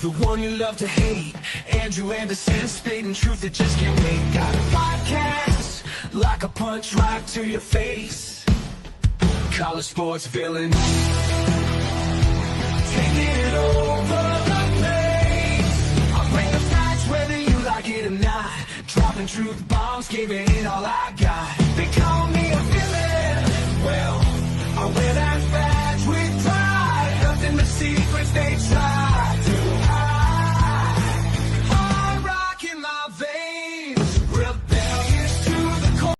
the one you love to hate. Andrew Anderson, spitting truth that just can't wait. Got a podcast, like a punch right to your face. College sports villain, taking it over the place. I'll bring the facts whether you like it or not. Dropping truth bombs, giving it all I got. They call me a villain, well, I wear that badge with pride. Nothing but secrets they try to hide. Hard rock in my veins, rebellious to the core.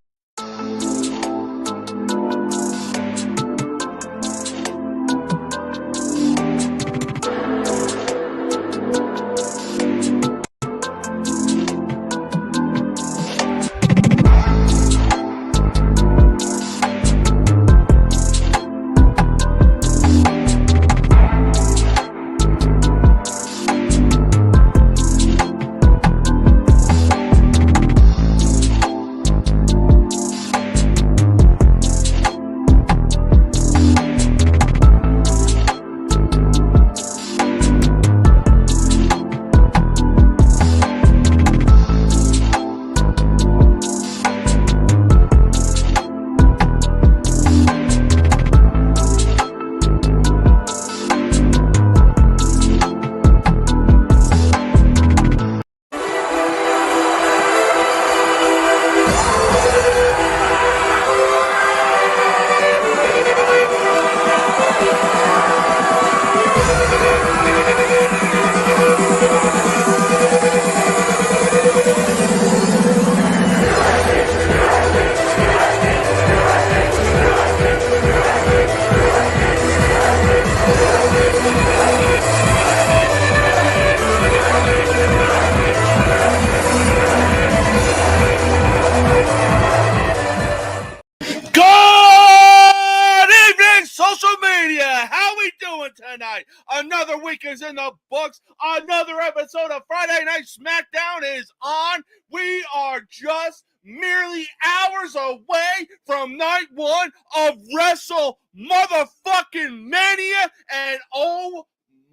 Tonight, another week is in the books. Another episode of Friday Night SmackDown is on. We are just merely hours away from night one of Wrestle Motherfucking Mania, and oh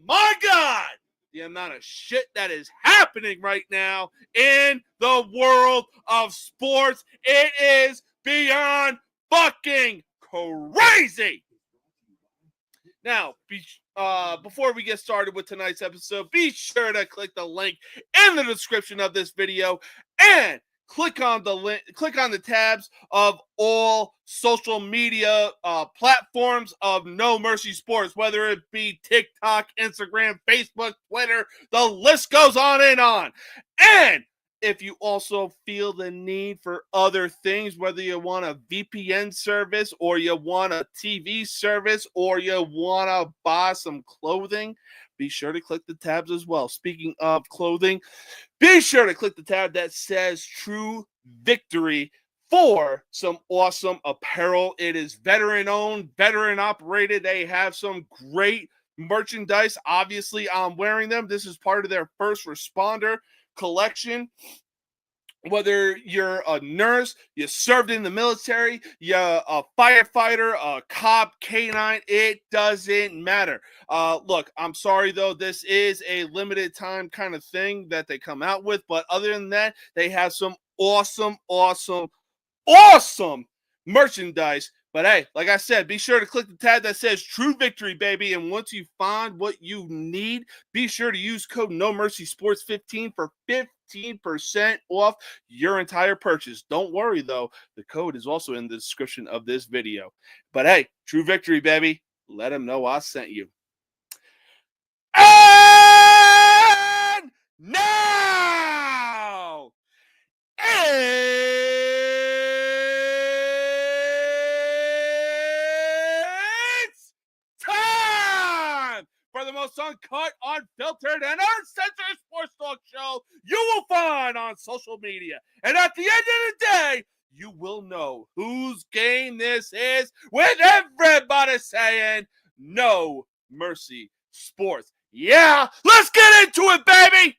my God, the amount of shit that is happening right now in the world of sports, it is beyond fucking crazy. Now, before we get started with tonight's episode, be sure to click the link in the description of this video and click on the tabs of all social media platforms of No Mercy Sports, whether it be TikTok, Instagram, Facebook, Twitter, the list goes on and on. And if you also feel the need for other things, whether you want a VPN service or you want a TV service or you want to buy some clothing, be sure to click the tabs as well. Speaking of clothing, be sure to click the tab that says True Victory for some awesome apparel. It is veteran-owned, veteran-operated. They have some great merchandise. Obviously, I'm wearing them. This is part of their first responder collection. Whether you're a nurse, you served in the military, you're a firefighter, a cop, canine, it doesn't matter. Look, I'm sorry though, this is a limited time kind of thing that they come out with, but other than that, they have some awesome merchandise. But hey, like I said, be sure to click the tab that says True Victory, baby. And once you find what you need, be sure to use code No Mercy Sports 15 for 15% off your entire purchase. Don't worry, though. The code is also in the description of this video. But hey, True Victory, baby. Let them know I sent you. And now, for the most uncut, unfiltered, and uncensored sports talk show you will find on social media. And at the end of the day, you will know whose game this is, with everybody saying No Mercy Sports. Yeah, let's get into it, baby!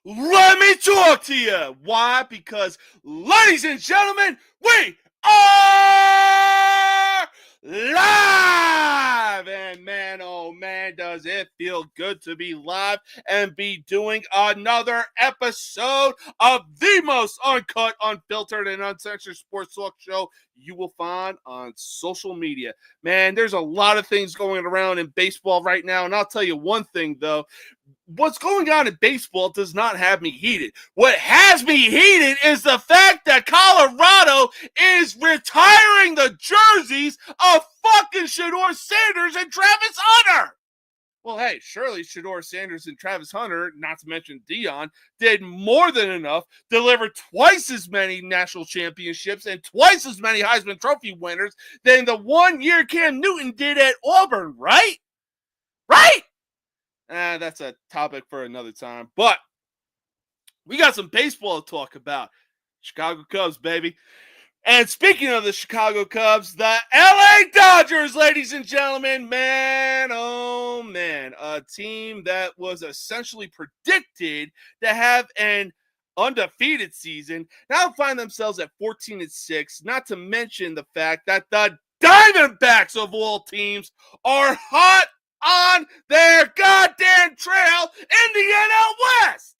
Let me talk to you. Why? Because, ladies and gentlemen, we are live. And man, oh man, does it feel good to be live and be doing another episode of the most uncut, unfiltered, and uncensored sports talk show you will find on social media. Man, there's a lot of things going around in baseball right now. And I'll tell you one thing, though. What's going on in baseball does not have me heated. What has me heated is the fact that Colorado is retiring the jerseys of fucking Shedeur Sanders and Travis Hunter. Well, hey, surely Shedeur Sanders and Travis Hunter, not to mention Dion, did more than enough, delivered twice as many national championships and twice as many Heisman Trophy winners than the 1 year Cam Newton did at Auburn, right? Right? That's a topic for another time. But we got some baseball to talk about. Chicago Cubs, baby. And speaking of the Chicago Cubs, the LA Dodgers, ladies and gentlemen, man, oh man, a team that was essentially predicted to have an undefeated season now find themselves at 14-6, not to mention the fact that the Diamondbacks of all teams are hot on their goddamn trail in the NL West.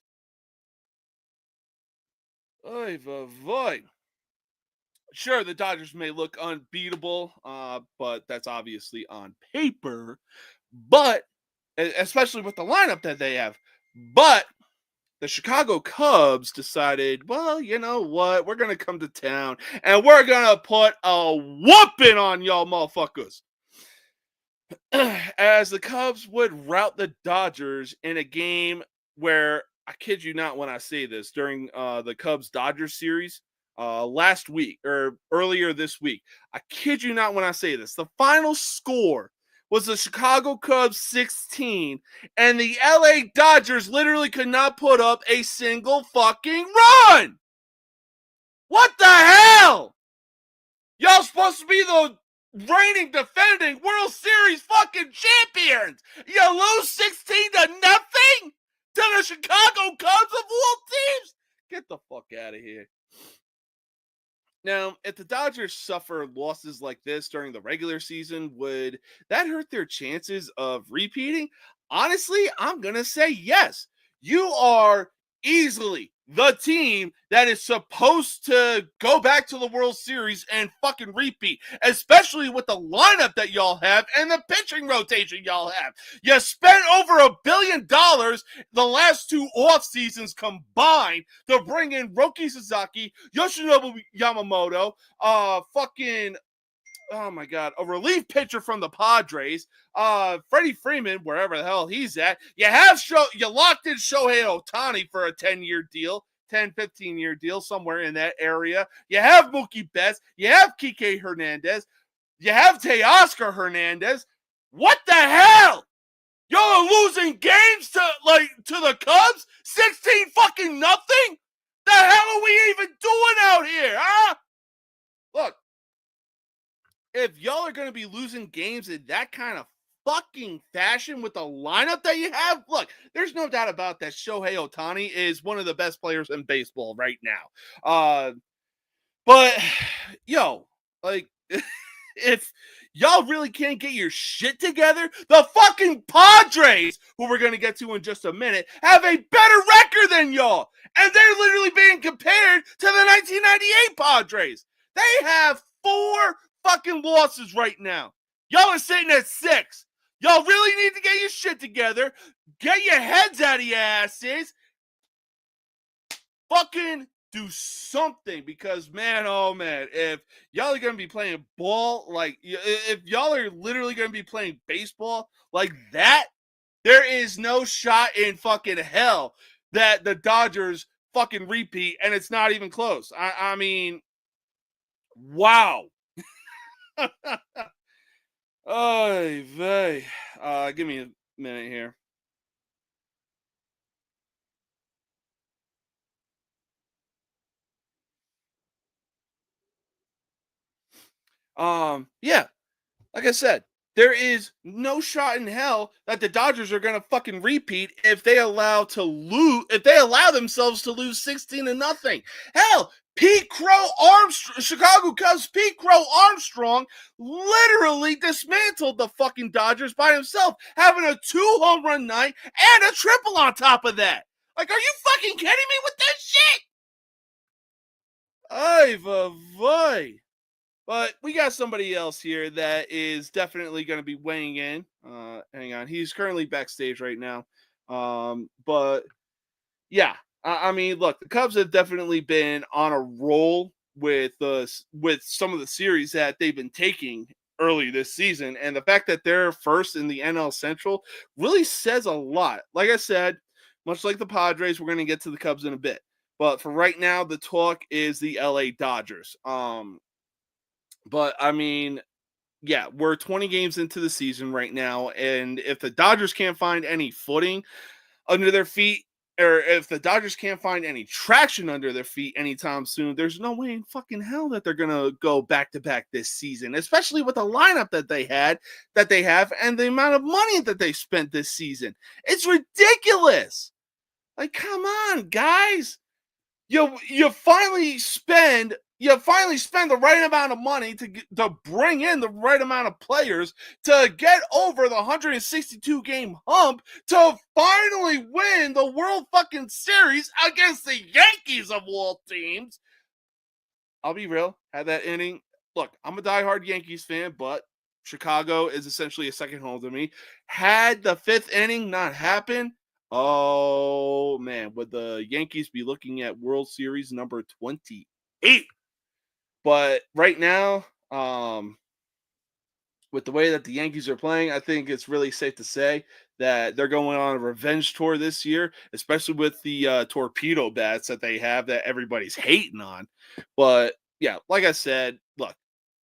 Oy vey. Sure, the Dodgers may look unbeatable, but that's obviously on paper. But, especially with the lineup that they have. But the Chicago Cubs decided, well, you know what? We're going to come to town and we're going to put a whooping on y'all motherfuckers. As the Cubs would rout the Dodgers in a game where, I kid you not when I say this, during the Cubs-Dodgers series last week or earlier this week, I kid you not when I say this, the final score was the Chicago Cubs 16, and the LA Dodgers literally could not put up a single fucking run. What the hell? Y'all supposed to be the reigning, defending World Series fucking champions. You lose 16-0 to the Chicago Cubs of all teams? Get the fuck out of here. Now, if the Dodgers suffer losses like this during the regular season, would that hurt their chances of repeating? Honestly, I'm going to say yes. You are easily the team that is supposed to go back to the World Series and fucking repeat, especially with the lineup that y'all have and the pitching rotation y'all have. You spent over $1 billion the last two off seasons combined to bring in Roki Sasaki, Yoshinobu Yamamoto, oh my God, a relief pitcher from the Padres, Freddie Freeman, wherever the hell he's at. You locked in Shohei Ohtani for a 10-year deal, 10, 15-year deal, somewhere in that area. You have Mookie Betts. You have Kike Hernandez. You have Teoscar Hernandez. What the hell? Y'all are losing games to the Cubs? 16 fucking nothing? The hell are we even doing out here, huh? Look. If y'all are going to be losing games in that kind of fucking fashion with the lineup that you have, look, there's no doubt about that Shohei Ohtani is one of the best players in baseball right now. But, if y'all really can't get your shit together, the fucking Padres, who we're going to get to in just a minute, have a better record than y'all. And they're literally being compared to the 1998 Padres. They have 4 fucking losses right now. Y'all are sitting at 6. Y'all really need to get your shit together. Get your heads out of your asses. Fucking do something, because man, oh man, if y'all are going to be playing ball, if y'all are literally going to be playing baseball like that, there is no shot in fucking hell that the Dodgers fucking repeat, and it's not even close. I mean, wow. Oy vey. Give me a minute here. Yeah, like I said, there is no shot in hell that the Dodgers are going to fucking repeat if they allow themselves to lose 16-0. Hell, Chicago Cubs Pete Crow Armstrong literally dismantled the fucking Dodgers by himself, having a 2-home run night and a triple on top of that. Like, are you fucking kidding me with this shit? Ay, vay. But we got somebody else here that is definitely going to be weighing in. Hang on. He's currently backstage right now. But yeah, I mean, look, the Cubs have definitely been on a roll with some of the series that they've been taking early this season. And the fact that they're first in the NL Central really says a lot. Like I said, much like the Padres, we're going to get to the Cubs in a bit. But for right now, the talk is the LA Dodgers. But I mean, yeah, we're 20 games into the season right now, and if the Dodgers can't find any footing under their feet, or if the Dodgers can't find any traction under their feet anytime soon, there's no way in fucking hell that they're gonna go back to back this season, especially with the lineup that they have, and the amount of money that they spent this season. It's ridiculous. Like, come on, guys. You finally spend the right amount of money to bring in the right amount of players to get over the 162 game hump to finally win the World fucking Series against the Yankees of all teams. I'll be real, had that inning. Look, I'm a diehard Yankees fan, but Chicago is essentially a second home to me. Had the fifth inning not happened, oh man, would the Yankees be looking at World Series number 28? But right now, with the way that the Yankees are playing, I think it's really safe to say that they're going on a revenge tour this year, especially with the torpedo bats that they have that everybody's hating on. But yeah, like I said, look,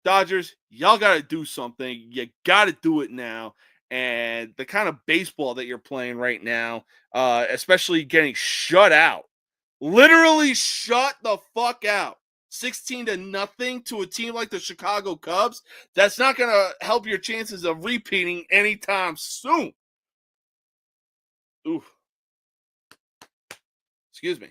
Dodgers, y'all got to do something. You got to do it now. And the kind of baseball that you're playing right now, especially getting shut out, literally shut the fuck out, 16-0 to a team like the Chicago Cubs, that's not going to help your chances of repeating anytime soon. Ooh. Excuse me.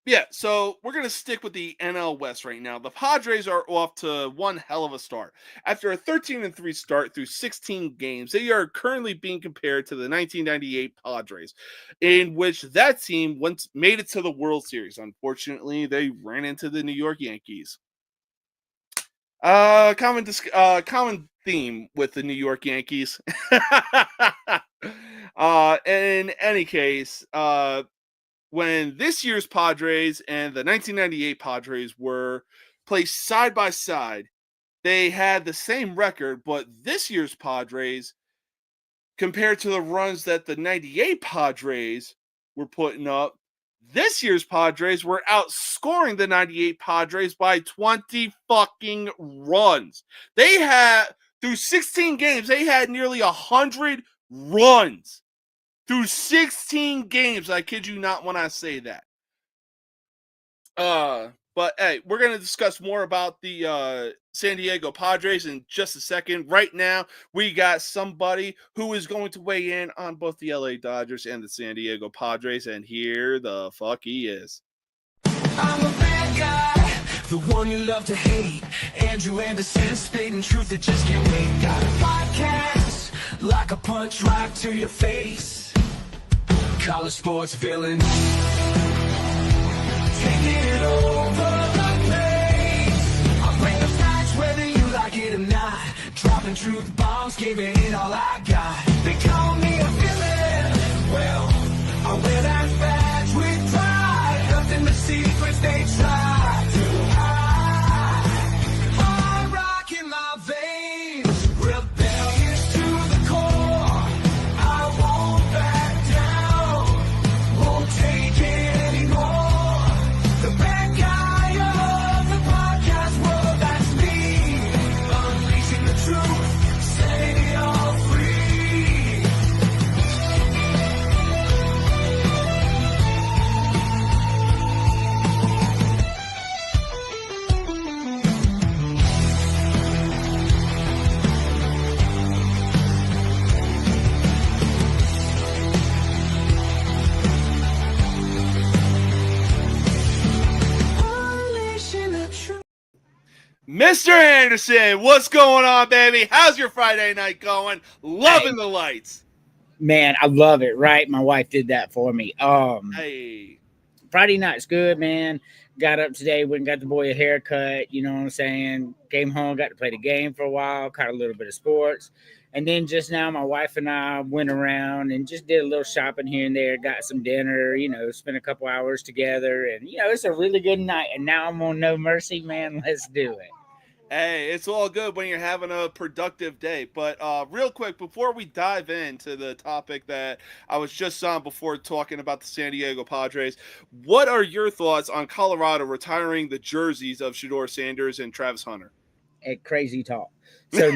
Yeah, so we're going to stick with the NL West right now. The Padres are off to one hell of a start. After a 13-3 start through 16 games, they are currently being compared to the 1998 Padres, in which that team once made it to the World Series. Unfortunately, they ran into the New York Yankees. Common theme with the New York Yankees. In any case, when this year's Padres and the 1998 Padres were placed side by side, they had the same record, but this year's Padres, compared to the runs that the 98 Padres were putting up, this year's Padres were outscoring the 98 Padres by 20 fucking runs. They had, through 16 games, they had nearly 100 runs. Through 16 games, I kid you not when I say that. But hey, we're going to discuss more about the San Diego Padres in just a second. Right now, we got somebody who is going to weigh in on both the LA Dodgers and the San Diego Padres, and here the fuck he is. I'm a bad guy, the one you love to hate. Andrew Anderson, spitting truth that just can't wait. Got a podcast, like a punch right to your face. College sports villain, taking it over the place. I'll bring the facts whether you like it or not. Dropping truth bombs, giving it all I got. They call me a villain. Well, I wear that badge with pride. Nothing but secrets they try to hide. Hard rock in my veins, rebellious to the core. I won't back down, won't take it anymore. The bad guy of the podcast world, that's me. Unleashing the truth, setting it all free. Mr. Anderson, what's going on, baby? How's your Friday night going? Loving the lights. Man, I love it, right? My wife did that for me. Hey. Friday night's good, man. Got up today, went and got the boy a haircut, you know what I'm saying? Came home, got to play the game for a while, caught a little bit of sports. And then just now, my wife and I went around and just did a little shopping here and there, got some dinner, spent a couple hours together. And, it's a really good night. And now I'm on No Mercy, man. Let's do it. Hey, it's all good when you're having a productive day. But real quick, before we dive into the topic that I was just on before talking about the San Diego Padres, what are your thoughts on Colorado retiring the jerseys of Shedeur Sanders and Travis Hunter? A crazy talk. So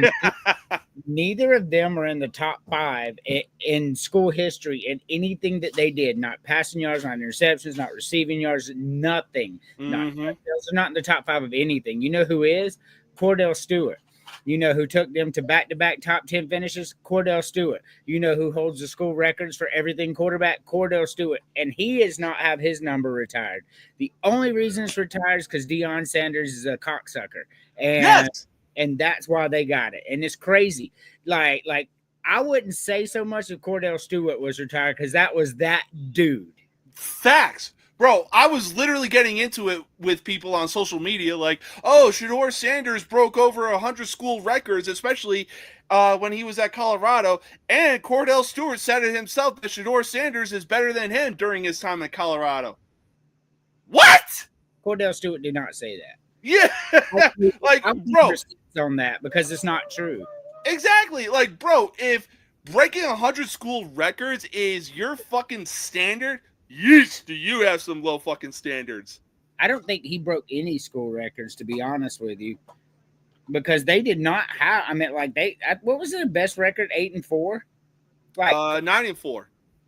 neither of them are in the top 5 in school history in anything that they did. Not passing yards, not interceptions, not receiving yards, nothing. Mm-hmm. They're not in the top 5 of anything. You know who is? Cordell Stewart. You know who took them to back-to-back top 10 finishes? Cordell Stewart. You know who holds the school records for everything quarterback? Cordell Stewart. And he does not have his number retired. The only reason it's retired is because Deion Sanders is a cocksucker. And that's why they got it. And it's crazy. Like I wouldn't say so much if Cordell Stewart was retired because that was that dude. Facts. Bro, I was literally getting into it with people on social media like, oh, Shedeur Sanders broke over 100 school records, especially when he was at Colorado. And Cordell Stewart said it himself that Shedeur Sanders is better than him during his time at Colorado. What? Cordell Stewart did not say that. Yeah. Bro. On that because it's not true. Exactly. Like, bro, if breaking 100 school records is your fucking standard, yeesh, do you have some low fucking standards? I don't think he broke any school records, to be honest with you, because they did not have. I mean, what was their best record? 8-4, 9-4.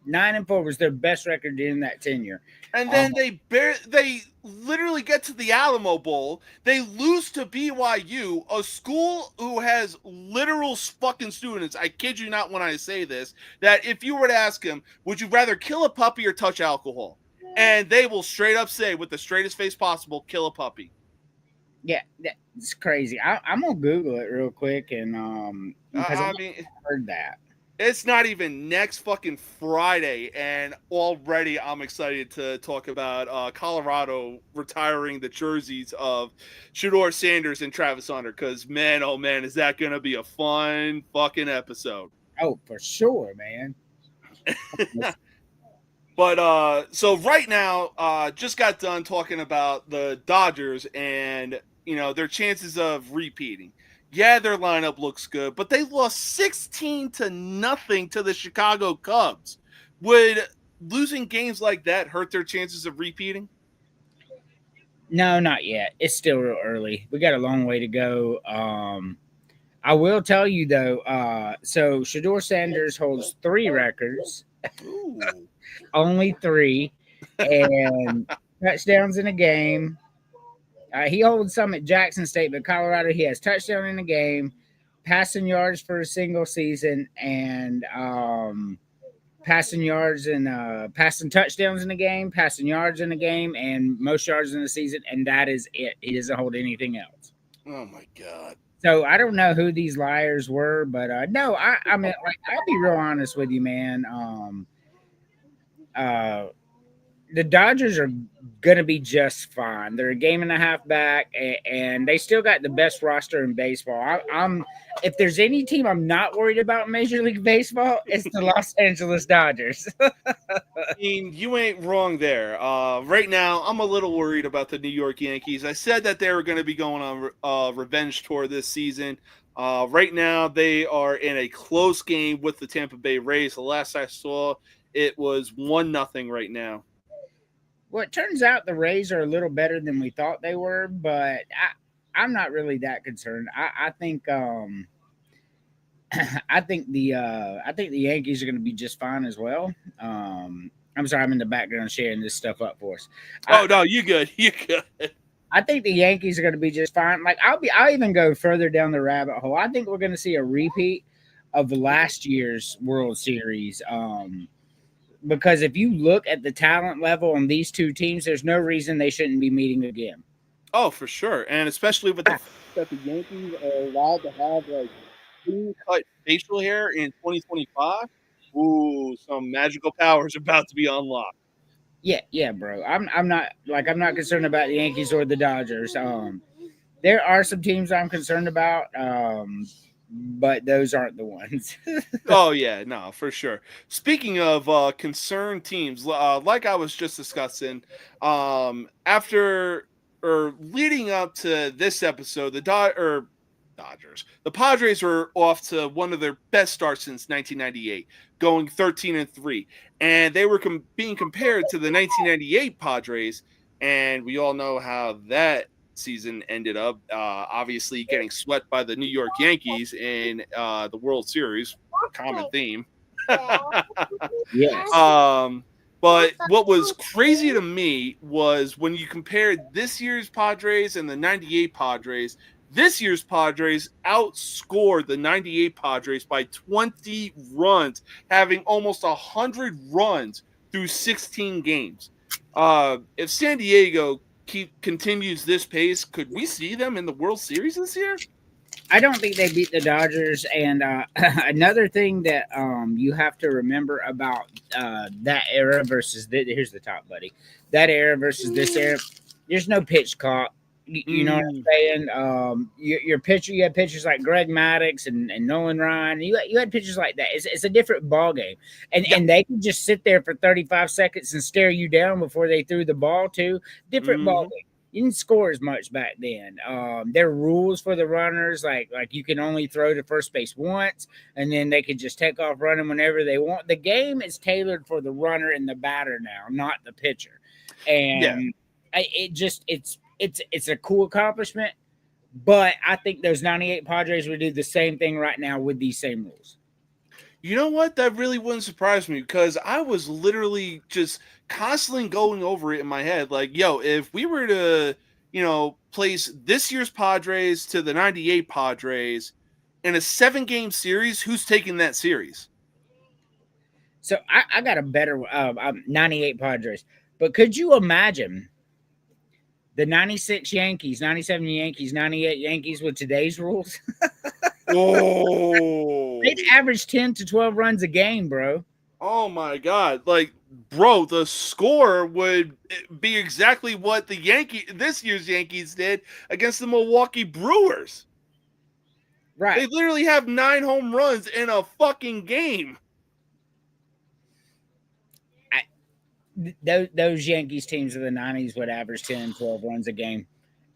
9-4 was their best record in that tenure. And then they literally get to the Alamo Bowl. They lose to BYU, a school who has literal fucking students. I kid you not when I say this, that if you were to ask them, would you rather kill a puppy or touch alcohol? And they will straight up say, with the straightest face possible, kill a puppy. Yeah, it's crazy. I'm gonna Google it real quick and because I heard that. It's not even next fucking Friday, and already I'm excited to talk about Colorado retiring the jerseys of Shedeur Sanders and Travis Hunter, because, man, oh, man, is that going to be a fun fucking episode. Oh, for sure, man. But, so right now, just got done talking about the Dodgers and, their chances of repeating. Yeah, their lineup looks good, but they lost 16-0 to the Chicago Cubs. Would losing games like that hurt their chances of repeating? No, not yet. It's still real early. We got a long way to go. I will tell you, though, so Shedeur Sanders holds 3 records. Ooh. Only 3. And touchdowns in a game. He holds some at Jackson State, but Colorado, he has touchdown in a game, passing yards for a single season, and passing yards and passing touchdowns in a game, passing yards in a game, and most yards in the season, and that is it. He doesn't hold anything else. Oh, my God. So I don't know who these liars were, but no, I mean, I'll be real honest with you, man. The Dodgers are going to be just fine. They're a game and a half back, and they still got the best roster in baseball. If there's any team I'm not worried about in Major League Baseball, it's the Los Angeles Dodgers. I mean, you ain't wrong there. Right now, I'm a little worried about the New York Yankees. I said that they were going to be going on a revenge tour this season. Right now, they are in a close game with the Tampa Bay Rays. The last I saw, it was 1-0 right now. Well, it turns out the Rays are a little better than we thought they were, but I'm not really that concerned. I think I think the Yankees are going to be just fine as well. I'm sorry, I'm in the background sharing this stuff up for us. No, you good. You good. I think the Yankees are going to be just fine. Like I'll even go further down the rabbit hole. I think we're going to see a repeat of last year's World Series. Because if you look at the talent level on these two teams, there's no reason they shouldn't be meeting again. Oh, for sure. And especially with that the Yankees are allowed to have like clean cut facial hair in 2025, ooh, some magical powers about to be unlocked. Yeah, bro. I'm not concerned about the Yankees or the Dodgers. There are some teams I'm concerned about, but those aren't the ones. Oh yeah, no, for sure. Speaking of concerned teams, like I was just discussing, after or leading up to this episode, Dodgers, the Padres were off to one of their best starts since 1998, going 13-3, and they were being compared to the 1998 Padres, and we all know how that season ended up, obviously getting swept by the New York Yankees in the World Series. Common theme. Yes. But what was crazy to me was when you compared this year's Padres and the 98 Padres, this year's Padres outscored the 98 Padres by 20 runs, having almost 100 runs through 16 games. If San Diego continues this pace, could we see them in the World Series this year? I don't think they beat the Dodgers. And another thing that you have to remember about that era versus here's the top, buddy. That era versus this era, there's no pitch clock. You know what I'm saying? Your pitcher, you had pitchers like Greg Maddux and Nolan Ryan. You had pitchers like that. It's a different ball game, and they could just sit there for 35 seconds and stare you down before they threw the ball too. Different ball game. You didn't score as much back then. There are rules for the runners, like you can only throw to first base once, and then they could just take off running whenever they want. The game is tailored for the runner and the batter now, not the pitcher. And it's a cool accomplishment, but I think those 98 Padres would do the same thing right now with these same rules. You know what? That really wouldn't surprise me because I was literally just constantly going over it in my head. Like, yo, if we were to, place this year's Padres to the 98 Padres in a 7-game series, who's taking that series? So I got a better 98 Padres. But could you imagine the 96 Yankees, 97 Yankees, 98 Yankees with today's rules? Oh, they'd average 10 to 12 runs a game, bro. Oh my God. Like, bro, the score would be exactly what this year's Yankees did against the Milwaukee Brewers. Right. They literally have 9 home runs in a fucking game. Those Yankees teams of the 90s would average 10 and 12 runs a game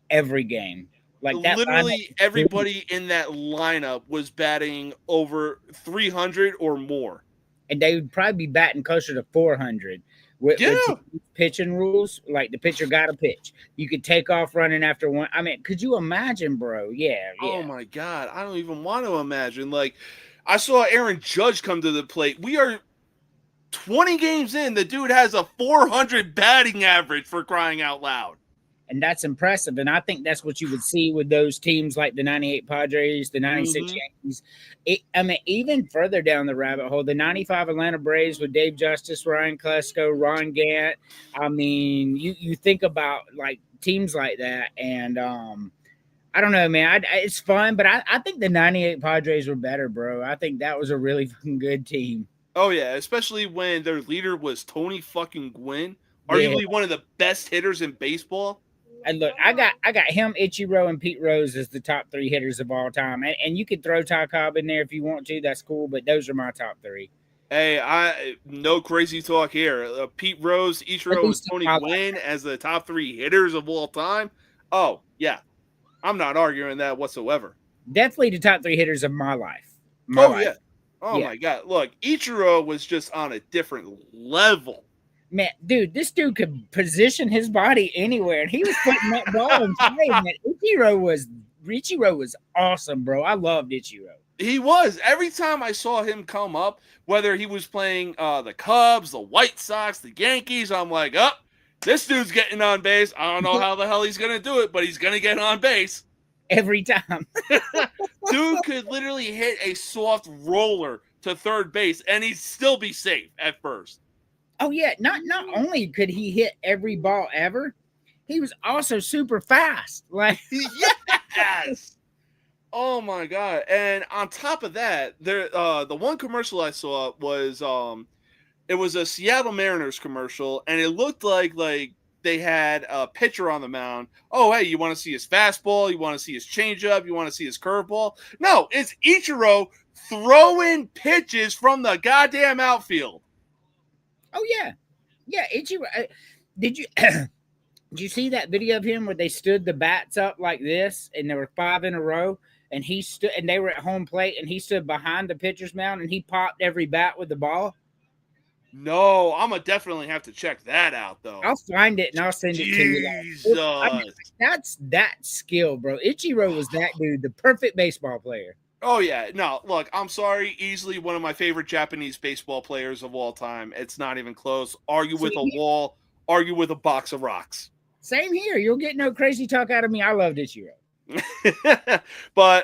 every game. Like that, literally everybody in that lineup was batting over 300 or more. And they would probably be batting closer to 400 with pitching rules. Like the pitcher got to pitch. You could take off running after one. I mean, could you imagine, bro? Yeah. Oh my God. I don't even want to imagine. Like, I saw Aaron Judge come to the plate. We are 20 games in. The dude has a 400 batting average, for crying out loud. And that's impressive. And I think that's what you would see with those teams like the 98 Padres, the 96 Yankees. Even further down the rabbit hole, the 95 Atlanta Braves with Dave Justice, Ryan Klesko, Ron Gant. I mean, you think about like teams like that. And I don't know, man. It's fun, but I think the 98 Padres were better, bro. I think that was a really fucking good team. Oh, yeah, especially when their leader was Tony fucking Gwynn, arguably one of the best hitters in baseball. And look, I got him, Ichiro, and Pete Rose as the top 3 hitters of all time. And you could throw Ty Cobb in there if you want to. That's cool, but those are my top 3. Hey, no crazy talk here. Pete Rose, Ichiro, and Tony Gwynn as the top 3 hitters of all time. Oh, yeah. I'm not arguing that whatsoever. Definitely the top 3 hitters of my life. Yeah. Oh, my God. Look, Ichiro was just on a different level. Man, dude, this dude could position his body anywhere, and he was putting that ball in play. Man, Ichiro was awesome, bro. I loved Ichiro. He was. Every time I saw him come up, whether he was playing the Cubs, the White Sox, the Yankees, I'm like, this dude's getting on base. I don't know how the hell he's going to do it, but he's going to get on base. Every time. Dude could literally hit a soft roller to third base, and he'd still be safe at first. Oh, yeah. Not only could he hit every ball ever, he was also super fast. Like, yes. Yes. Oh my god! And on top of that, there the one commercial I saw was it was a Seattle Mariners commercial, and it looked like they had a pitcher on the mound. Oh, hey, you want to see his fastball? You want to see his changeup? You want to see his curveball? No, it's Ichiro throwing pitches from the goddamn outfield. Oh yeah, yeah. Ichiro, did you did you see that video of him where they stood the bats up like this, and there were 5 in a row, and he stood, and they were at home plate, and he stood behind the pitcher's mound, and he popped every bat with the ball? No, I'm gonna definitely have to check that out, though. I'll find it and I'll send it to you. Jesus. I mean, that's that skill, bro. Ichiro was that dude, the perfect baseball player. Oh, yeah. No, look, I'm sorry. Easily one of my favorite Japanese baseball players of all time. It's not even close. Argue with a wall. Argue with a box of rocks. Same here. You'll get no crazy talk out of me. I loved Ichiro. But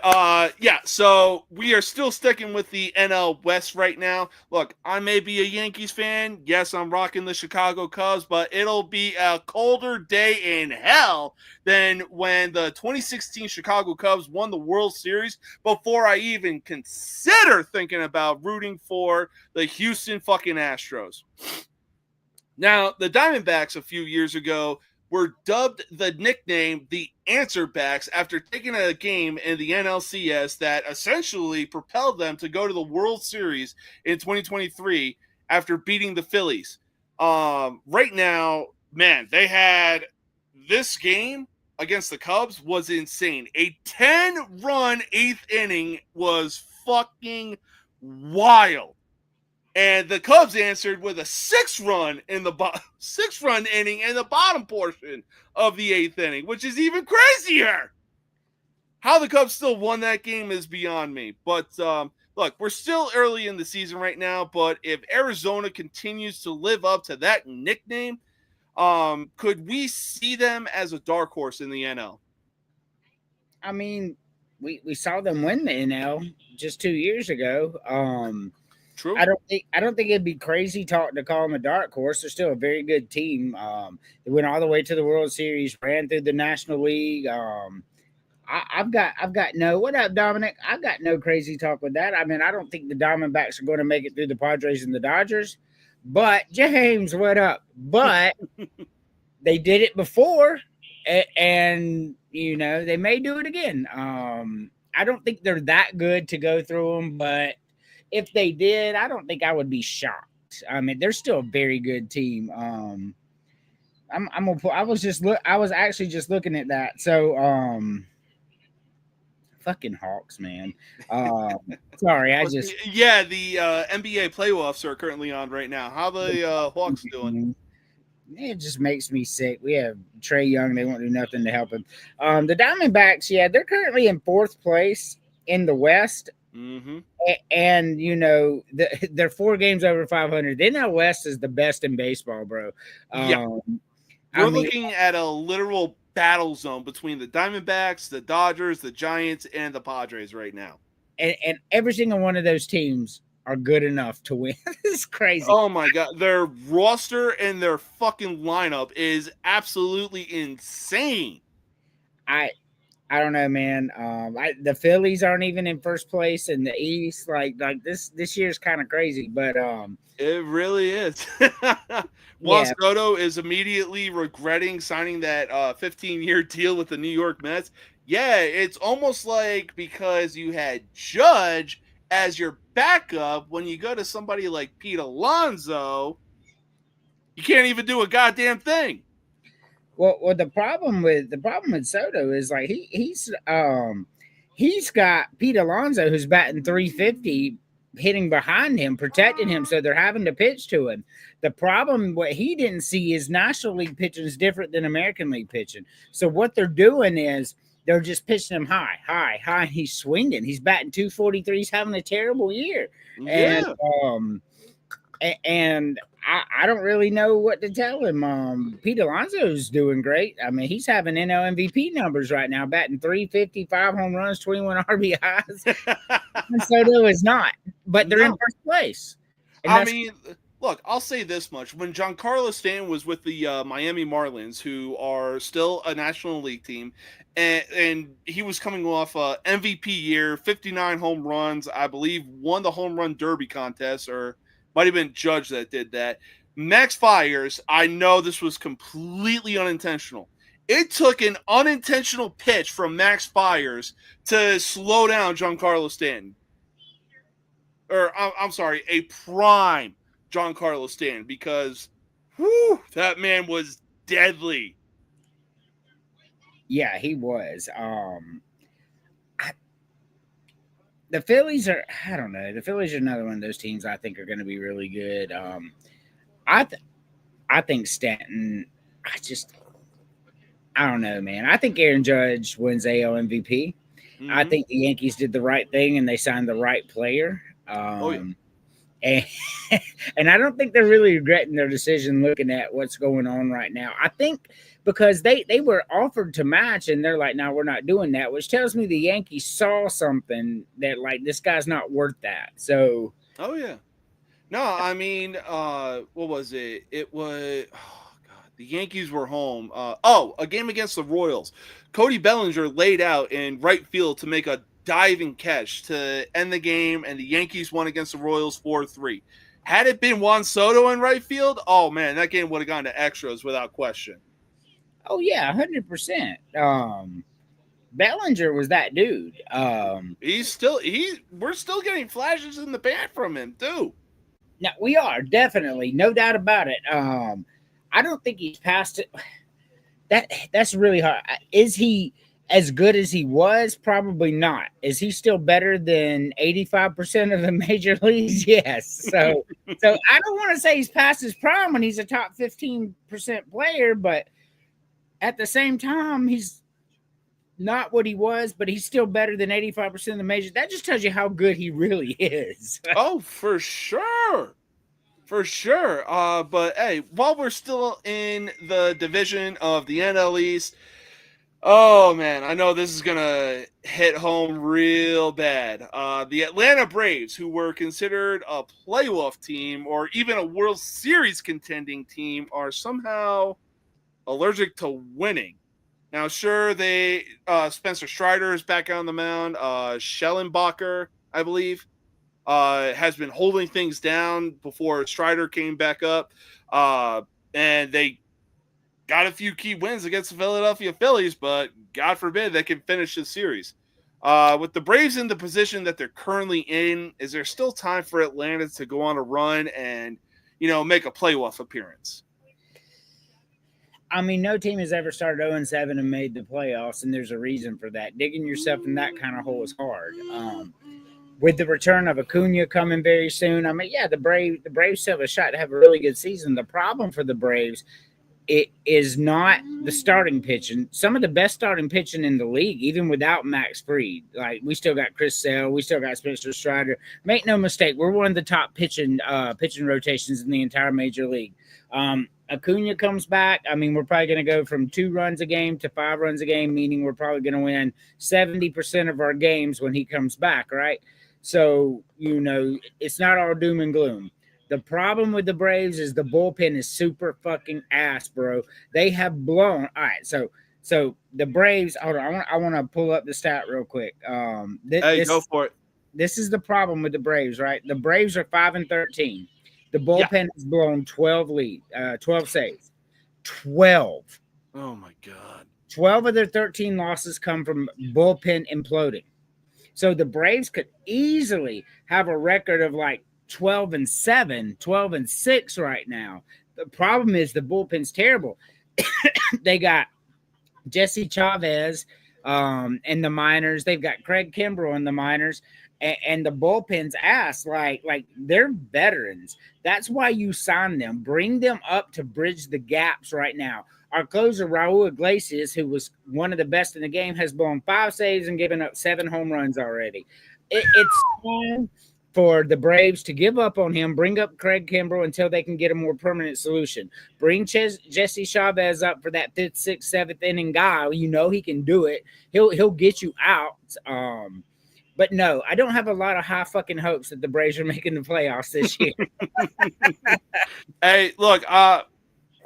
yeah, so we are still sticking with the NL West right now. Look, I may be a Yankees fan. Yes, I'm rocking the Chicago Cubs, but it'll be a colder day in hell than when the 2016 Chicago Cubs won the World Series before I even consider thinking about rooting for the Houston fucking Astros. Now, the Diamondbacks a few years ago were dubbed the nickname the Answer Backs after taking a game in the NLCS that essentially propelled them to go to the World Series in 2023 after beating the Phillies. Right now, man, they had this game against the Cubs was insane. A 10-run 8th inning was fucking wild. And the Cubs answered with a 6-run in the 6-run inning in the bottom portion of the 8th inning, which is even crazier. How the Cubs still won that game is beyond me. But look, we're still early in the season right now. But if Arizona continues to live up to that nickname, could we see them as a dark horse in the NL? I mean, we saw them win the NL just 2 years ago. True. I don't think it'd be crazy to call them a dark horse. They're still a very good team. They went all the way to the World Series, ran through the National League. I've got no. What up, Dominic? I've got no crazy talk with that. I mean, I don't think the Diamondbacks are going to make it through the Padres and the Dodgers. But James, what up? But they did it before, and you know they may do it again. I don't think they're that good to go through them, but if they did, I don't think I would be shocked. I mean, they're still a very good team. I'm gonna put. I was actually just looking at that. So, fucking Hawks, man. Sorry, the NBA playoffs are currently on right now. How the Hawks doing? It just makes me sick. We have Trey Young. They won't do nothing to help him. The Diamondbacks, yeah, they're currently in 4th place in the West. Mm-hmm. And you know they're 4 games over 500. The NL West is the best in baseball, bro. We're looking at a literal battle zone between the Diamondbacks, the Dodgers, the Giants, and the Padres right now. And every single one of those teams are good enough to win. It's crazy. Oh my god, their roster and their fucking lineup is absolutely insane. I don't know, man. The Phillies aren't even in 1st place in the East. Like this year's kind of crazy, but it really is. Juan Soto is immediately regretting signing that 15-year deal with the New York Mets. Yeah, it's almost like because you had Judge as your backup, when you go to somebody like Pete Alonso, you can't even do a goddamn thing. Well, the problem with Soto is like he's got Pete Alonso who's batting 350, hitting behind him, protecting him, so they're having to pitch to him. The problem, what he didn't see, is National League pitching is different than American League pitching. So what they're doing is they're just pitching him high. And he's swinging. He's batting 243. He's having a terrible year. Yeah. And I don't really know what to tell him. Pete Alonso's doing great. I mean, he's having NL MVP numbers right now, batting 350, 5 home runs, 21 RBIs. And Soto is not, but they're in 1st place. And Look, I'll say this much. When Giancarlo Stanton was with the Miami Marlins, who are still a National League team, and he was coming off MVP year, 59 home runs, I believe won the home run derby contest, or might have been Judge that did that. Max Fires, I know this was completely unintentional. It took an unintentional pitch from Max Fires to slow down Giancarlo Stanton. Or, I'm sorry, a prime Giancarlo Stanton, because that man was deadly. Yeah, he was. The Phillies are, I don't know. The Phillies are another one of those teams I think are going to be really good. I think Stanton, I don't know, man. I think Aaron Judge wins AL MVP. Mm-hmm. I think the Yankees did the right thing and they signed the right player. And I don't think they're really regretting their decision looking at what's going on right now. I think because they were offered to match and they're like, no, we're not doing that, which tells me the Yankees saw something that, like, this guy's not worth that. So, oh yeah, no, I mean, what was it? It was, oh god, the Yankees were home. A game against the Royals. Cody Bellinger laid out in right field to make a diving catch to end the game, and the Yankees won against the Royals 4-3. Had it been Juan Soto in right field, oh man, that game would have gone to extras without question. Oh yeah, 100%. Bellinger was that dude. We're still getting flashes in the pan from him too. Now we are, definitely, no doubt about it. I don't think he's past it. That's really hard. Is he as good as he was? Probably not. Is he still better than 85% of the major leagues? Yes. So I don't want to say he's past his prime when he's a top 15% player, but at the same time, he's not what he was, but he's still better than 85% of the majors. That just tells you how good he really is. Oh, for sure. For sure. But hey, while we're still in the division of the NL East, oh man, I know this is going to hit home real bad. The Atlanta Braves, who were considered a playoff team or even a World Series contending team, are somehow allergic to winning. Now, sure, Spencer Strider is back on the mound. Schellenbacher, I believe, has been holding things down before Strider came back up. And they got a few key wins against the Philadelphia Phillies, but God forbid they can finish this series. With the Braves in the position that they're currently in, is there still time for Atlanta to go on a run and, make a playoff appearance? I mean, no team has ever started 0-7 and made the playoffs, and there's a reason for that. Digging yourself in that kind of hole is hard. With the return of Acuna coming very soon, I mean, yeah, the Braves have a shot to have a really good season. The problem for the Braves, it is not the starting pitching. Some of the best starting pitching in the league, even without Max Fried. Like, we still got Chris Sale, we still got Spencer Strider. Make no mistake, we're one of the top pitching rotations in the entire major league. Acuna comes back. I mean, we're probably going to go from 2 runs a game to 5 runs a game, meaning we're probably going to win 70% of our games when he comes back, right? So, it's not all doom and gloom. The problem with the Braves is the bullpen is super fucking ass, bro. They have blown. All right, so the Braves. Hold on, I want to pull up the stat real quick. Go for it. This is the problem with the Braves, right? The Braves are 5-13. The bullpen has blown 12 saves. 12. Oh my God. 12 of their 13 losses come from bullpen imploding. So the Braves could easily have a record of like 12-7, 12-6 right now. The problem is the bullpen's terrible. They got Jesse Chavez in the minors. They've got Craig Kimbrell in the minors. And the bullpen's ass, like they're veterans. That's why you sign them. Bring them up to bridge the gaps right now. Our closer, Raul Iglesias, who was one of the best in the game, has blown 5 saves and given up 7 home runs already. It's time for the Braves to give up on him, bring up Craig Kimbrell until they can get a more permanent solution. Bring Jesse Chavez up for that 5th, 6th, 7th inning guy. He can do it. He'll get you out. But no, I don't have a lot of high fucking hopes that the Braves are making the playoffs this year. Hey, look, I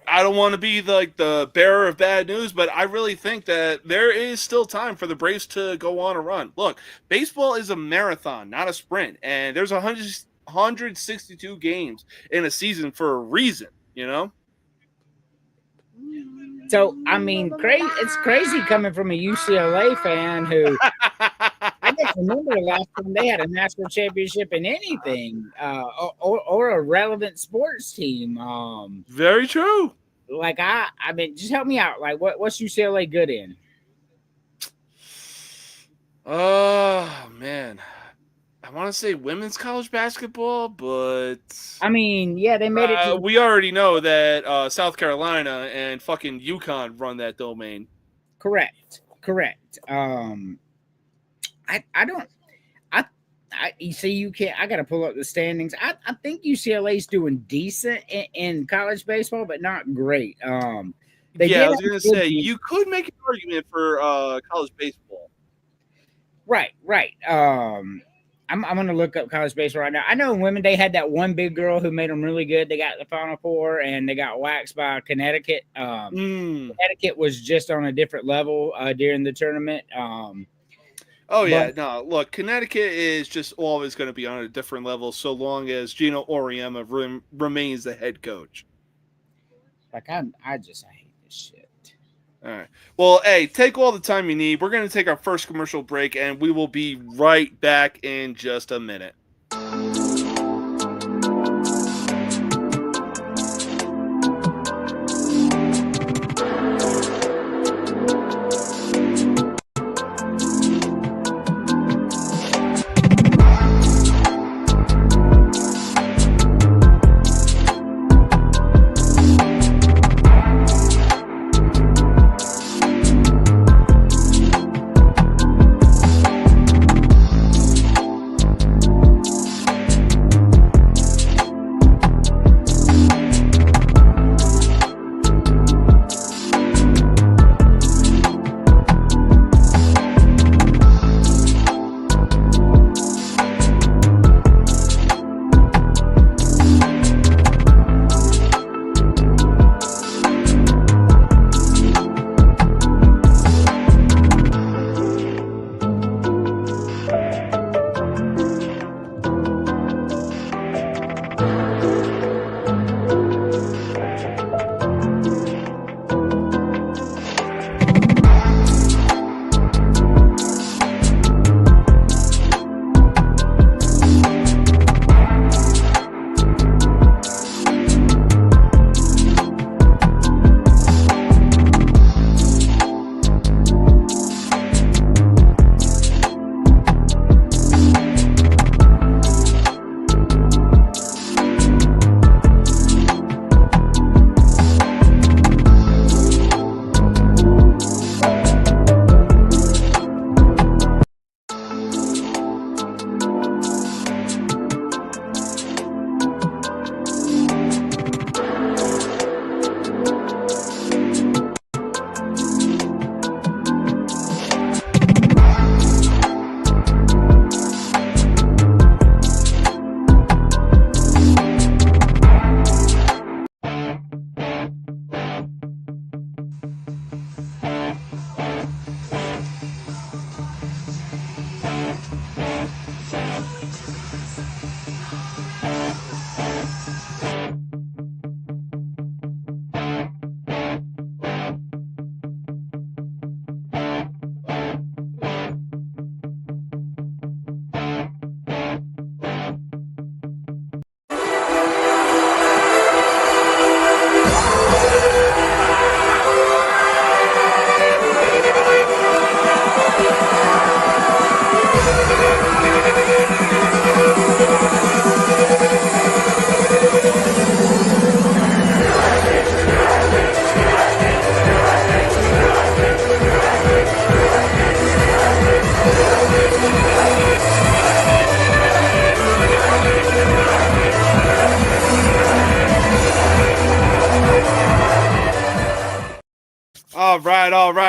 don't want to be the bearer of bad news, but I really think that there is still time for the Braves to go on a run. Look, baseball is a marathon, not a sprint, and there's 162 games in a season for a reason, you know? So, I mean, it's crazy coming from a UCLA fan who I don't remember the last time they had a national championship in anything, or a relevant sports team. Very true. Like I mean, just help me out. Like, what's UCLA good in? Oh man, I want to say women's college basketball, but I mean, yeah, they made it. We already know that South Carolina and fucking UConn run that domain. Correct. You see, you can't. I got to pull up the standings. I think UCLA's doing decent in college baseball, but not great. I was gonna say you could make an argument for college baseball. Right. I'm gonna look up college baseball right now. I know in women they had that one big girl who made them really good. They got the Final Four and they got waxed by Connecticut. Connecticut was just on a different level during the tournament. Look, Connecticut is just always going to be on a different level so long as Gino Auriemma remains the head coach. Like I hate this shit. All right. Well, hey, take all the time you need. We're going to take our first commercial break, and we will be right back in just a minute.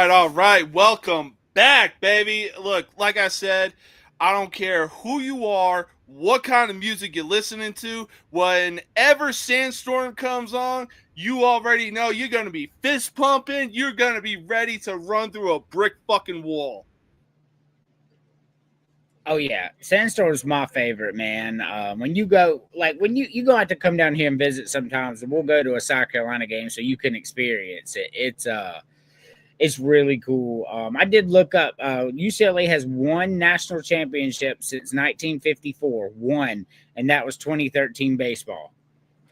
All right. Welcome back, baby. Look, like I said, I don't care who you are, what kind of music you're listening to. Whenever Sandstorm comes on, you already know you're going to be fist pumping. You're going to be ready to run through a brick fucking wall. Oh yeah, Sandstorm's my favorite, man. When you go, like when you gonna have to come down here and visit sometimes, and we'll go to a South Carolina game so you can experience it. It's really cool. I did look up. UCLA has won national championship since 1954. One, and that was 2013 baseball.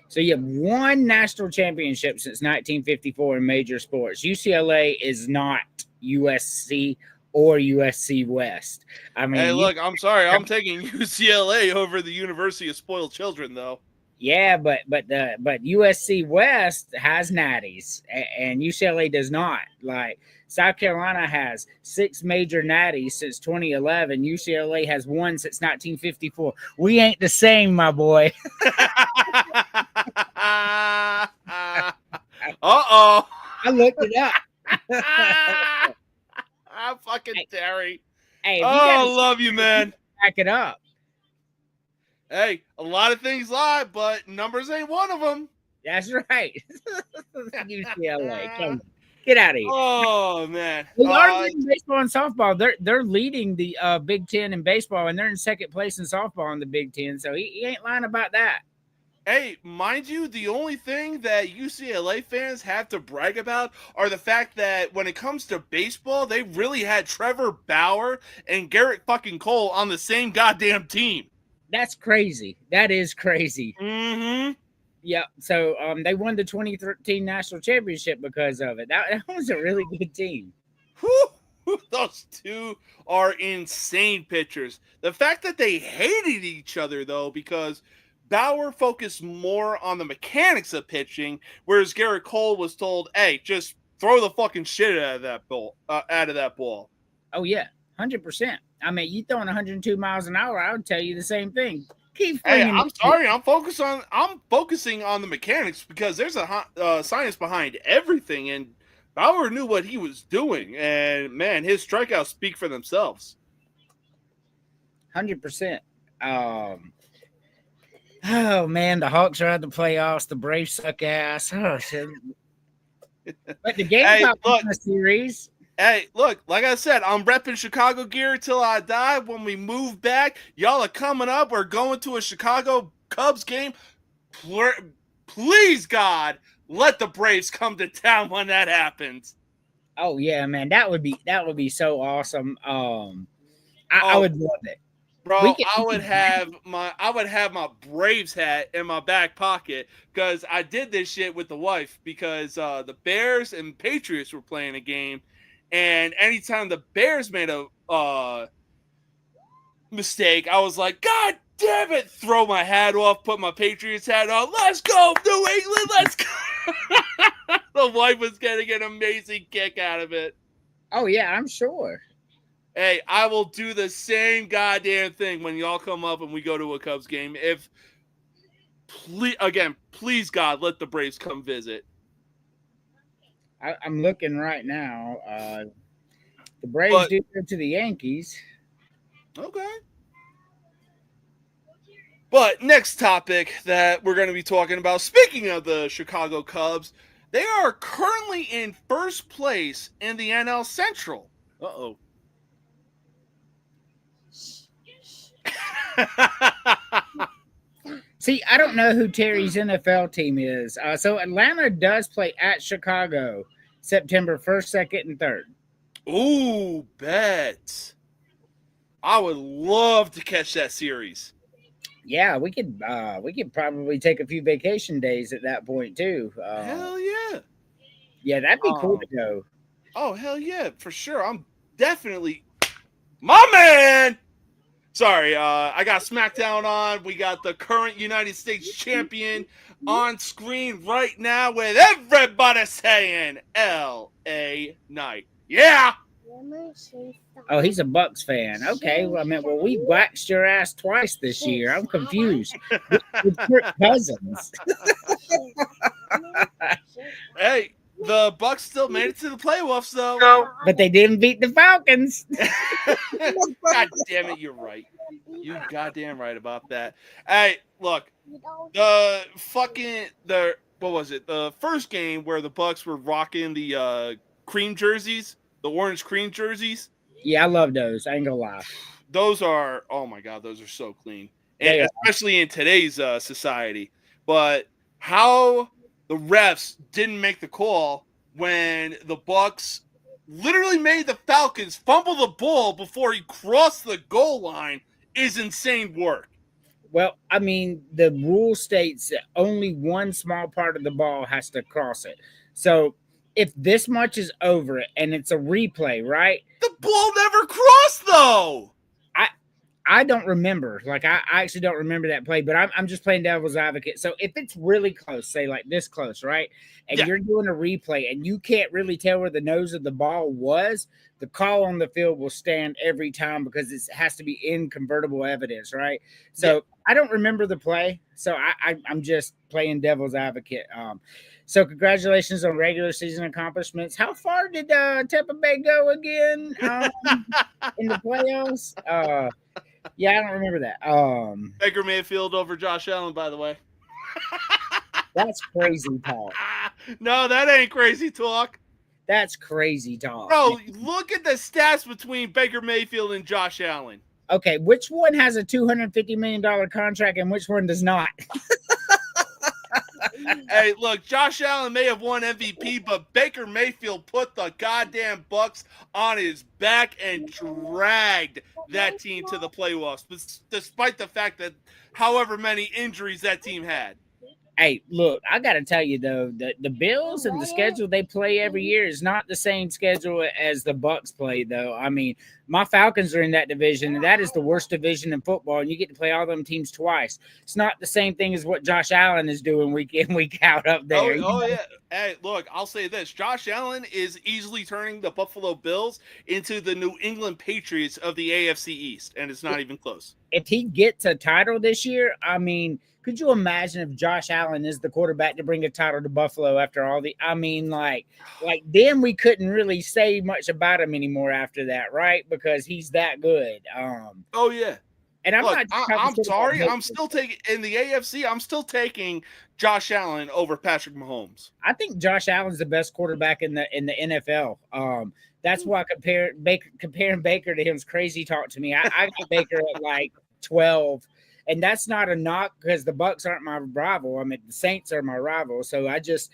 So you have one national championship since 1954 in major sports. UCLA is not USC or USC West. I mean, hey, look, I'm sorry, I'm taking UCLA over the University of Spoiled Children, though. Yeah, but USC West has natties, and UCLA does not. Like South Carolina has 6 major natties since 2011. UCLA has 1 since 1954. We ain't the same, my boy. Uh-oh. I looked it up. I'm fucking Terry. Hey, I love you, man. Back it up. Hey, a lot of things lie, but numbers ain't one of them. That's right. UCLA, come on. Get out of here. Oh man, They are leading baseball and softball. They're leading the Big Ten in baseball, and they're in second place in softball in the Big Ten. So he ain't lying about that. Hey, mind you, the only thing that UCLA fans have to brag about are the fact that when it comes to baseball, they really had Trevor Bauer and Garrett fucking Cole on the same goddamn team. That's crazy. That is crazy. Mm-hmm. Yeah. So they won the 2013 national championship because of it. That was a really good team. Whew. Those two are insane pitchers. The fact that they hated each other, though, because Bauer focused more on the mechanics of pitching, whereas Garrett Cole was told, "Hey, just throw the fucking shit out of that ball." Oh yeah, 100%. I mean, you throwing 102 miles an hour, I would tell you the same thing. Keep Hey, flinging. I'm sorry. I'm focusing on the mechanics because there's a science behind everything, and Bauer knew what he was doing, and man, his strikeouts speak for themselves. 100%. Oh man, the Hawks are out of the playoffs. The Braves suck ass. Oh shit. But the game's not in the series. Hey, look, like I said, I'm repping Chicago gear till I die. When we move back, y'all are coming up. We're going to a Chicago Cubs game. Please, God, let the Braves come to town when that happens. Oh yeah, man, that would be so awesome. I would love it. Bro, I would have my Braves hat in my back pocket because I did this shit with the wife because the Bears and Patriots were playing a game, and anytime the Bears made a mistake, I was like, God damn it, throw my hat off, put my Patriots hat on, let's go, New England, let's go. The wife was getting an amazing kick out of it. Oh yeah, I'm sure. Hey, I will do the same goddamn thing when y'all come up and we go to a Cubs game. Please, God, let the Braves come visit. I'm looking right now. The Braves do go to the Yankees. Okay. But next topic that we're going to be talking about, speaking of the Chicago Cubs, they are currently in first place in the NL Central. Uh-oh. See, I don't know who Terry's NFL team is. So Atlanta does play at Chicago September 1st, 2nd, and 3rd. Ooh, bet. I would love to catch that series. Yeah, we could probably take a few vacation days at that point too. Hell yeah. Yeah, that'd be cool to go. Oh, hell yeah, for sure. I'm definitely my man. Sorry, I got SmackDown on. We got the current United States champion on screen right now with everybody saying L.A. Knight. Yeah! Oh, he's a Bucks fan. Okay, well, I mean, we waxed your ass twice this year. I'm confused. With Kirk Cousins. Hey, The Bucks still made it to the playoffs, though. But they didn't beat the Falcons. God damn it, you're right. You goddamn right about that. Hey, look, what was it? The first game where the Bucks were rocking the cream jerseys, the orange cream jerseys. Yeah, I love those. I ain't gonna lie. Those are, oh my God, those are so clean, They and are. especially in today's society. But how the refs didn't make the call when the Bucks literally made the Falcons fumble the ball before he crossed the goal line is insane work. Well, I mean, the rule states that only one small part of the ball has to cross it. So if this much is over it and it's a replay, right? The ball never crossed, though. I don't remember. Like, I actually don't remember that play, but I'm just playing devil's advocate. So if it's really close, say like this close, right? And Yeah. you're doing a replay and you can't really tell where the nose of the ball was, the call on the field will stand every time because it has to be inconvertible evidence, right? So Yeah. I don't remember the play. So I'm just playing devil's advocate. So congratulations on regular season accomplishments. How far did Tampa Bay go again in the playoffs? Yeah, I don't remember that. Baker Mayfield over Josh Allen, by the way. That's crazy talk. No, that ain't crazy talk. That's crazy talk. Bro, look at the stats between Baker Mayfield and Josh Allen. Okay, which one has a $250 million contract and which one does not? Hey, look, Josh Allen may have won MVP, but Baker Mayfield put the goddamn Bucks on his back and dragged that team to the playoffs, despite the fact that however many injuries that team had. Hey, look, I got to tell you, though, that the Bills and the schedule they play every year is not the same schedule as the Bucks play, though. I mean, my Falcons are in that division, and that is the worst division in football, and you get to play all them teams twice. It's not the same thing as what Josh Allen is doing week in, week out up there. Oh yeah. Hey, look, I'll say this. Josh Allen is easily turning the Buffalo Bills into the New England Patriots of the AFC East, and it's not even close. If he gets a title this year, I mean, could you imagine if Josh Allen is the quarterback to bring a title to Buffalo after all the, I mean, like then we couldn't really say much about him anymore after that, right? Because he's that good. Oh yeah. And I'm Look, not. I'm sorry. I'm still taking in the AFC. I'm still taking Josh Allen over Patrick Mahomes. I think Josh Allen's the best quarterback in the NFL. That's why comparing Baker to him is crazy talk to me. I got Baker at like 12. And that's not a knock because the Bucks aren't my rival. I mean, the Saints are my rival. So I just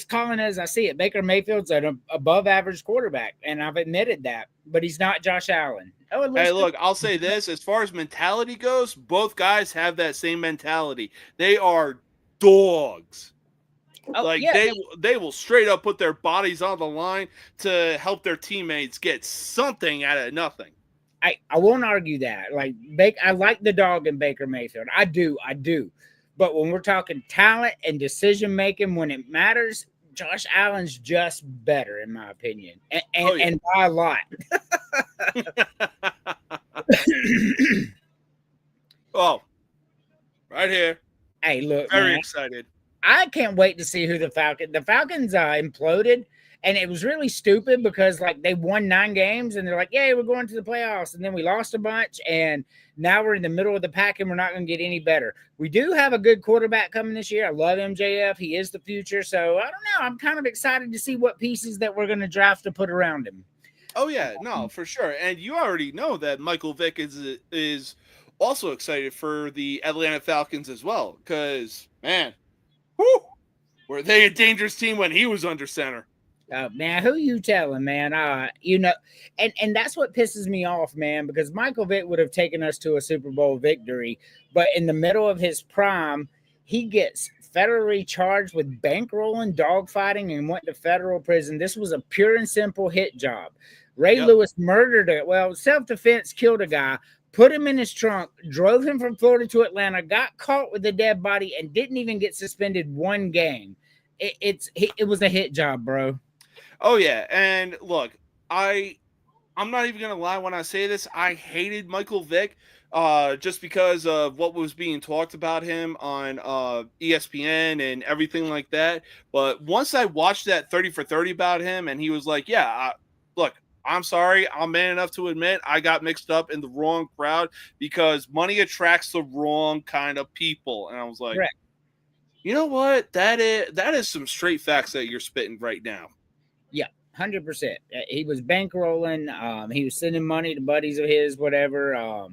calling it as I see it. Baker Mayfield's an above average quarterback, and I've admitted that, but he's not Josh Allen. Oh, Hey, look, I'll say this. As far as mentality goes, both guys have that same mentality. They are dogs. They will straight up put their bodies on the line to help their teammates get something out of nothing. I won't argue that. Like I like the dog in Baker Mayfield. I do. But when we're talking talent and decision making, when it matters, Josh Allen's just better, in my opinion, and by a lot. Oh, right here. Hey, look, very man, excited. I can't wait to see who the Falcons imploded. And it was really stupid because like they won 9 games and they're like, yeah, we're going to the playoffs. And then we lost a bunch. And now we're in the middle of the pack and we're not going to get any better. We do have a good quarterback coming this year. I love MJF. He is the future. So I don't know. I'm kind of excited to see what pieces that we're going to draft to put around him. Oh, yeah. No, for sure. And you already know that Michael Vick is also excited for the Atlanta Falcons as well. Because, man, were they a dangerous team when he was under center? Man, who you telling, man? And that's what pisses me off, man, because Michael Vick would have taken us to a Super Bowl victory, but in the middle of his prime, he gets federally charged with bankrolling, dogfighting, and went to federal prison. This was a pure and simple hit job. Ray Lewis murdered it. Well, self-defense, killed a guy, put him in his trunk, drove him from Florida to Atlanta, got caught with a dead body, and didn't even get suspended 1 game. It was a hit job, bro. Oh, yeah. And look, I'm not even going to lie when I say this. I hated Michael Vick just because of what was being talked about him on ESPN and everything like that. But once I watched that 30 for 30 about him, and he was like, yeah, look, I'm sorry. I'm man enough to admit I got mixed up in the wrong crowd because money attracts the wrong kind of people. And I was like, Correct. you know what? That is some straight facts that you're spitting right now. Yeah, 100%. He was bankrolling. He was sending money to buddies of his, whatever.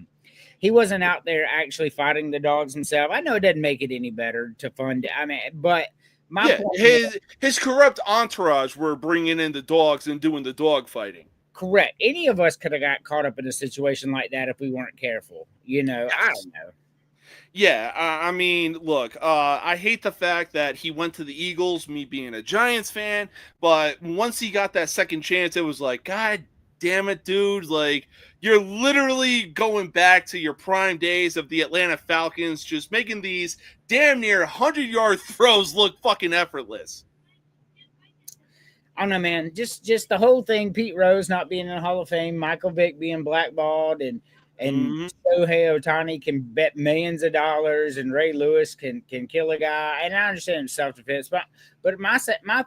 He wasn't out there actually fighting the dogs himself. I know it doesn't make it any better to fund it. I mean, but my Yeah, point his corrupt entourage were bringing in the dogs and doing the dog fighting. correct. Any of us could have got caught up in a situation like that if we weren't careful. You know, I don't know. Yeah, I mean, look, I hate the fact that he went to the Eagles, me being a Giants fan, but once he got that second chance, it was like, God damn it, dude. Like, you're literally going back to your prime days of the Atlanta Falcons, just making these damn near 100-yard throws look fucking effortless. I don't know, man. Just the whole thing. Pete Rose not being in the Hall of Fame, Michael Vick being blackballed, and Mhm. Shohei Ohtani can bet millions of dollars, and Ray Lewis can kill a guy. And I understand self defense, but my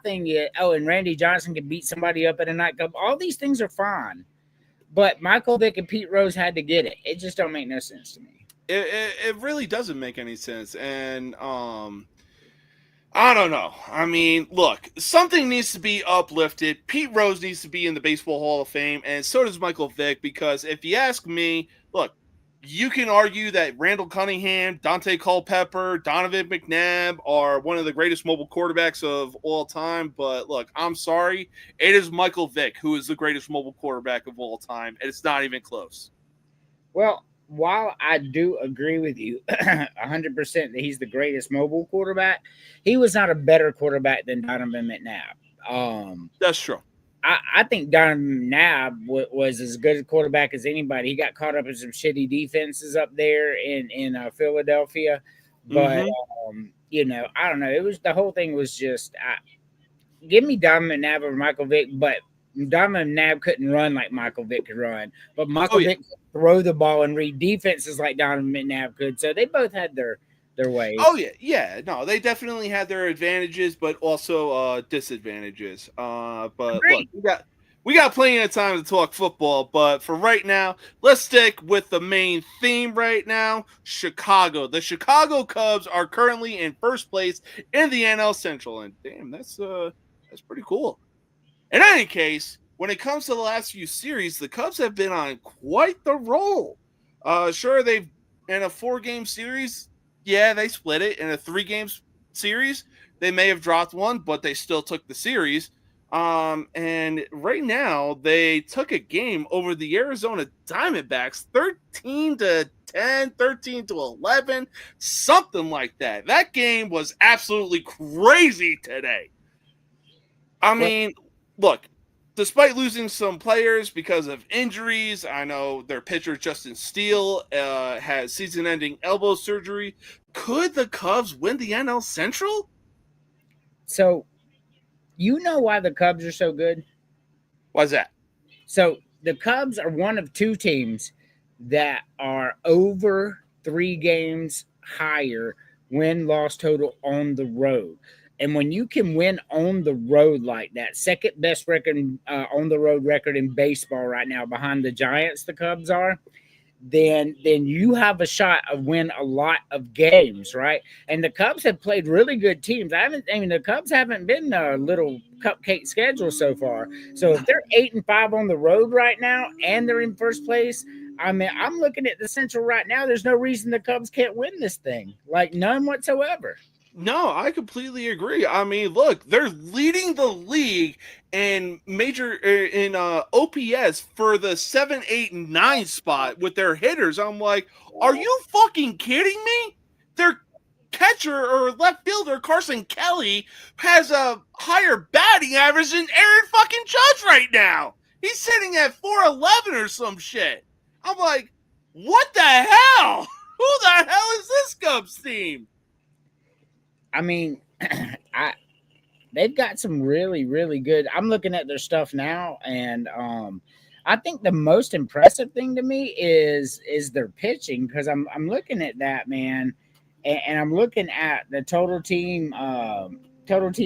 thing is, and Randy Johnson can beat somebody up at a nightclub. All these things are fine, but Michael Vick and Pete Rose had to get it. It just don't make no sense to me. It really doesn't make any sense, and I don't know. I mean, look, something needs to be uplifted. Pete Rose needs to be in the Baseball Hall of Fame, and so does Michael Vick, because if you ask me, look, you can argue that Randall Cunningham, Dante Culpepper, Donovan McNabb are one of the greatest mobile quarterbacks of all time, but look, I'm sorry. It is Michael Vick who is the greatest mobile quarterback of all time, and it's not even close. Well, while I do agree with you 100% that he's the greatest mobile quarterback, he was not a better quarterback than Donovan McNabb. That's true. I think Donovan McNabb was as good a quarterback as anybody. He got caught up in some shitty defenses up there in Philadelphia, but you know, I don't know. It was the whole thing was just give me Donovan McNabb over Michael Vick, but Donovan McNabb couldn't run like Michael Vick could run, but Michael Vick could throw the ball and read defenses like Donovan McNabb could. So they both had their ways. Oh yeah. No, they definitely had their advantages, but also disadvantages. But Agreed. look, we got plenty of time to talk football. But for right now, let's stick with the main theme right now: Chicago. The Chicago Cubs are currently in first place in the NL Central, and damn, that's pretty cool. In any case, when it comes to the last few series, the Cubs have been on quite the roll. Sure, they've in a 4-game series. Yeah, they split it in a 3-game series. They may have dropped one, but they still took the series. And right now they took a game over the Arizona Diamondbacks, 13-10, 13-11, something like that. That game was absolutely crazy today. I mean, look, despite losing some players because of injuries, I know their pitcher Justin Steele has season-ending elbow surgery. Could the Cubs win the NL Central? So, you know why the Cubs are so good? Why's that? So the Cubs are one of 2 teams that are over 3 games higher win-loss total on the road. And when you can win on the road like that, second best record on the road record in baseball right now behind the Giants, the Cubs are, then you have a shot of win a lot of games, right? And the Cubs have played really good teams. The Cubs haven't been a little cupcake schedule so far. So if they're 8-5 on the road right now and they're in first place, I mean, I'm looking at the Central right now. There's no reason the Cubs can't win this thing, like none whatsoever. No, I completely agree. I mean, look, they're leading the league in OPS for the 7, 8, and 9 spot with their hitters. I'm like, are you fucking kidding me? Their catcher or left fielder Carson Kelly has a higher batting average than Aaron fucking Judge right now. He's sitting at 411 or some shit. I'm like, what the hell? Who the hell is this Cubs team? I mean, they've got some really, really good. I'm looking at their stuff now, and I think the most impressive thing to me is their pitching, because I'm looking at that, man, and I'm looking at the total team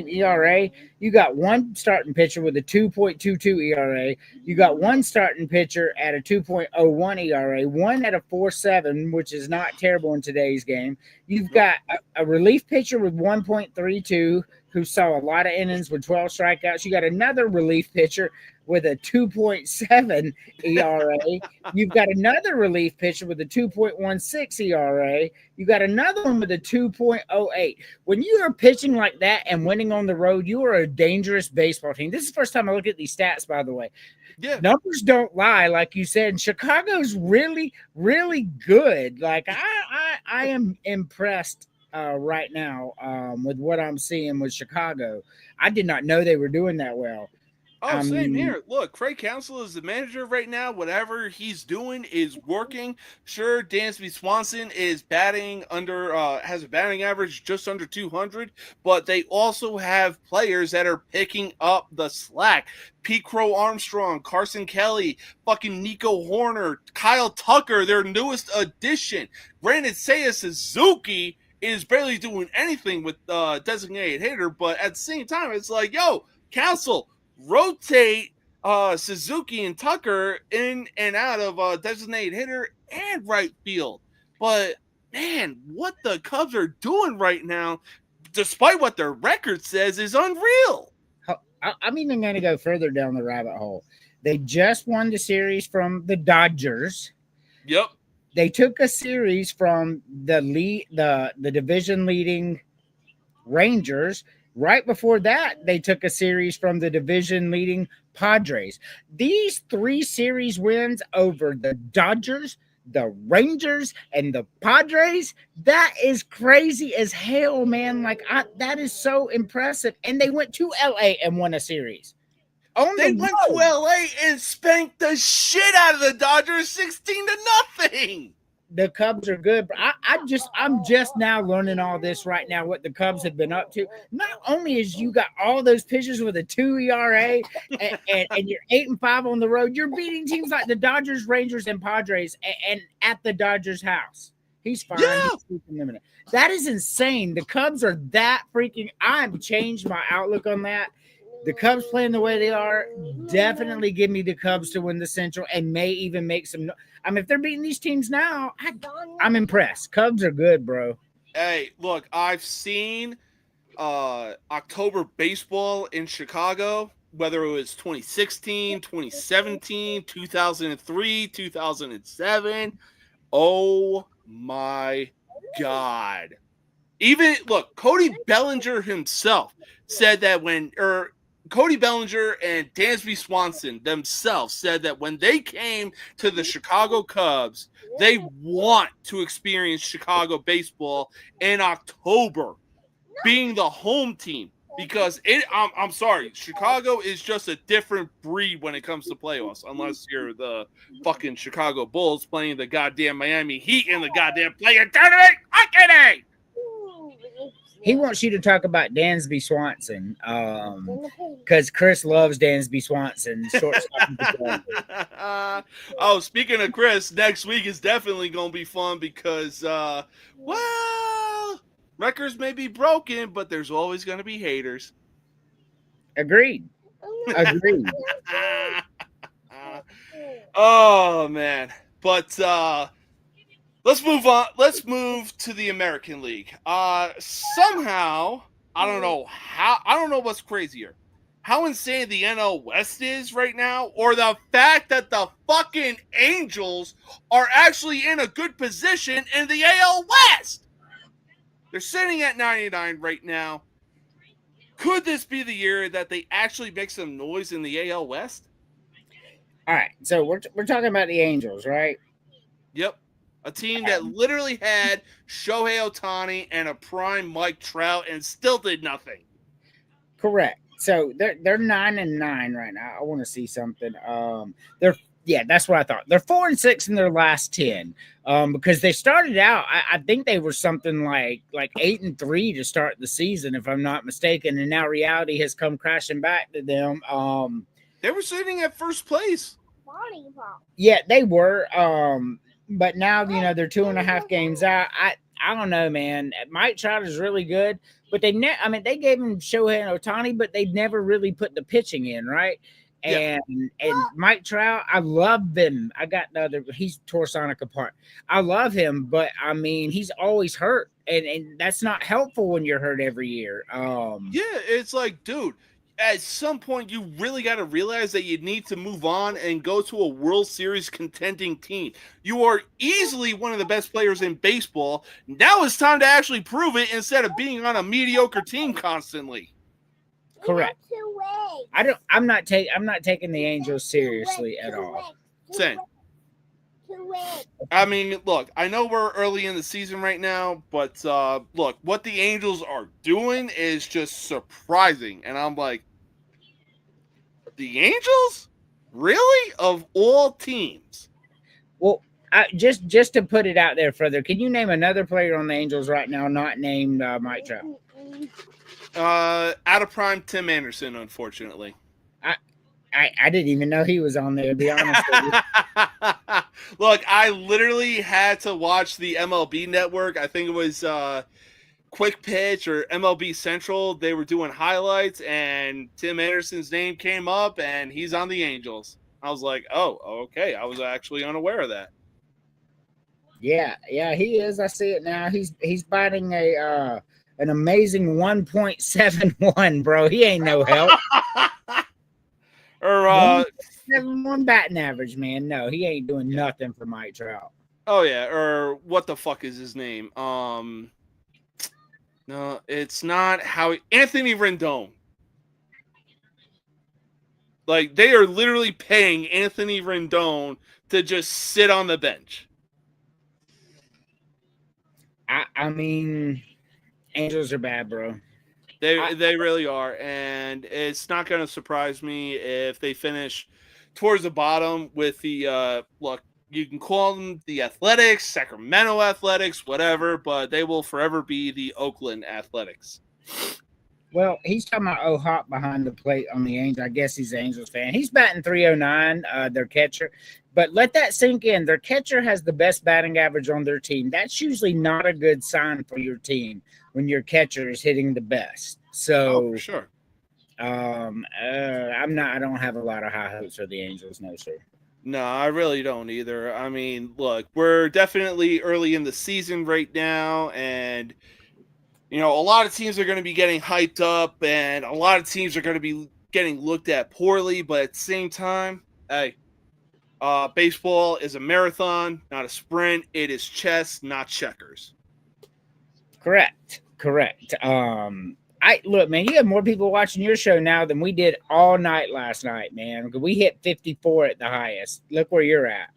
ERA. You got one starting pitcher with a 2.22 ERA. You got one starting pitcher at a 2.01 ERA, one at a 4.7, which is not terrible in today's game. You've got a relief pitcher with 1.32 who saw a lot of innings with 12 strikeouts. You got another relief pitcher with a 2.7 ERA. You've got another relief pitcher with a 2.16 ERA. You got another one with a 2.08. When you are pitching like that and winning on the road, you are a dangerous baseball team. This is the first time I look at these stats, by the way. Yeah. Numbers don't lie, like you said. And Chicago's really, really good. Like I am impressed right now with what I'm seeing with Chicago. I did not know they were doing that well. Oh, same here. Look, Craig Counsell is the manager right now. Whatever he's doing is working. Sure, Dansby Swanson is batting under, has a batting average just under 200, but they also have players that are picking up the slack. Pete Crow Armstrong, Carson Kelly, fucking Nico Horner, Kyle Tucker, their newest addition. Granted, Seiya Suzuki is barely doing anything with designated hitter, but at the same time, it's like, yo, Counsell, rotate Suzuki and Tucker in and out of designated hitter and right field. But, man, what the Cubs are doing right now, despite what their record says, is unreal. I'm even going to go further down the rabbit hole. They just won the series from the Dodgers. Yep. They took a series from the division leading Rangers. Right before that, they took a series from the division leading Padres. These 3 series wins over the Dodgers, the Rangers, and the Padres, that is crazy as hell, man. Like, that is so impressive. And they went to LA and won a series. They went to LA and spanked the shit out of the Dodgers 16-0. The Cubs are good, but I'm just now learning all this right now, what the Cubs have been up to. Not only is you got all those pitchers with a 2 ERA and you're 8-5 on the road, you're beating teams like the Dodgers, Rangers, and Padres and at the Dodgers' house. He's fine. Yeah. That is insane. The Cubs are that freaking. I've changed my outlook on that. The Cubs playing the way they are, definitely give me the Cubs to win the Central and may even make some. I mean, if they're beating these teams now, I'm impressed. Cubs are good, bro. Hey, look, I've seen October baseball in Chicago, whether it was 2016, 2017, 2003, 2007. Oh, my God. Even, look, Cody Bellinger himself said that Cody Bellinger and Dansby Swanson themselves said that when they came to the Chicago Cubs, they want to experience Chicago baseball in October, being the home team. Because I'm sorry, Chicago is just a different breed when it comes to playoffs, unless you're the fucking Chicago Bulls playing the goddamn Miami Heat in the goddamn play-in tournament. Okay. He wants you to talk about Dansby Swanson, because Chris loves Dansby Swanson. Oh, speaking of Chris, next week is definitely going to be fun because, records may be broken, but there's always going to be haters. Agreed. Oh, man. But let's move on. Let's move to the American League. Somehow, I don't know what's crazier. How insane the NL West is right now, or the fact that the fucking Angels are actually in a good position in the AL West. They're sitting at 99 right now. Could this be the year that they actually make some noise in the AL West? All right, so we're talking about the Angels, right? Yep. A team that literally had Shohei Ohtani and a prime Mike Trout and still did nothing. Correct. So they're 9-9 right now. I want to see something. That's what I thought. They're 4-6 in their last 10. Because they started out, I think they were something like 8-3 to start the season, if I'm not mistaken. And now reality has come crashing back to them. They were sitting at first place. Yeah, they were. But now they're 2.5 games out. I don't know, man. Mike Trout is really good, but they they gave him Shohei Ohtani, but they never really put the pitching in, right? Yeah. And Mike Trout, I love him. I got he's tore Sonic apart. I love him, but I mean he's always hurt, and that's not helpful when you're hurt every year. Yeah, it's like, dude, at some point you really got to realize that you need to move on and go to a World Series contending team. You are easily one of the best players in baseball. Now it's time to actually prove it instead of being on a mediocre team constantly. Correct. I'm not taking the Angels seriously at all. Same. I mean, look, I know we're early in the season right now, but look, what the Angels are doing is just surprising. And I'm like, the Angels? Really? Of all teams? Well, just to put it out there further, can you name another player on the Angels right now not named Mike Trout? Out of prime, Tim Anderson, unfortunately. I didn't even know he was on there, to be honest with you. Look, I literally had to watch the MLB Network. I think it was Quick Pitch or MLB Central. They were doing highlights, and Tim Anderson's name came up, and he's on the Angels. I was like, oh, okay. I was actually unaware of that. Yeah, he is. I see it now. He's batting an amazing 1.71, bro. He ain't no help. Or 71 batting average, man. No, he ain't doing nothing for Mike Trout. Oh yeah, or what the fuck is his name? No, it's not Anthony Rendon. Like, they are literally paying Anthony Rendon to just sit on the bench. I mean, Angels are bad, bro. They really are, and it's not going to surprise me if they finish towards the bottom with the look. You can call them the Athletics, Sacramento Athletics, whatever, but they will forever be the Oakland Athletics. Well, he's talking about Hop behind the plate on the Angels. I guess he's an Angels fan. He's batting 309, their catcher. But let that sink in. Their catcher has the best batting average on their team. That's usually not a good sign for your team when your catcher is hitting the best. So, for sure. I don't have a lot of high hopes for the Angels, no, sir. No, I really don't either. I mean, look, we're definitely early in the season right now, and a lot of teams are going to be getting hyped up, and a lot of teams are going to be getting looked at poorly. But at the same time, hey, baseball is a marathon, not a sprint. It is chess, not checkers. Correct. Look, man, you have more people watching your show now than we did all night last night, man. We hit 54 at the highest. Look where you're at.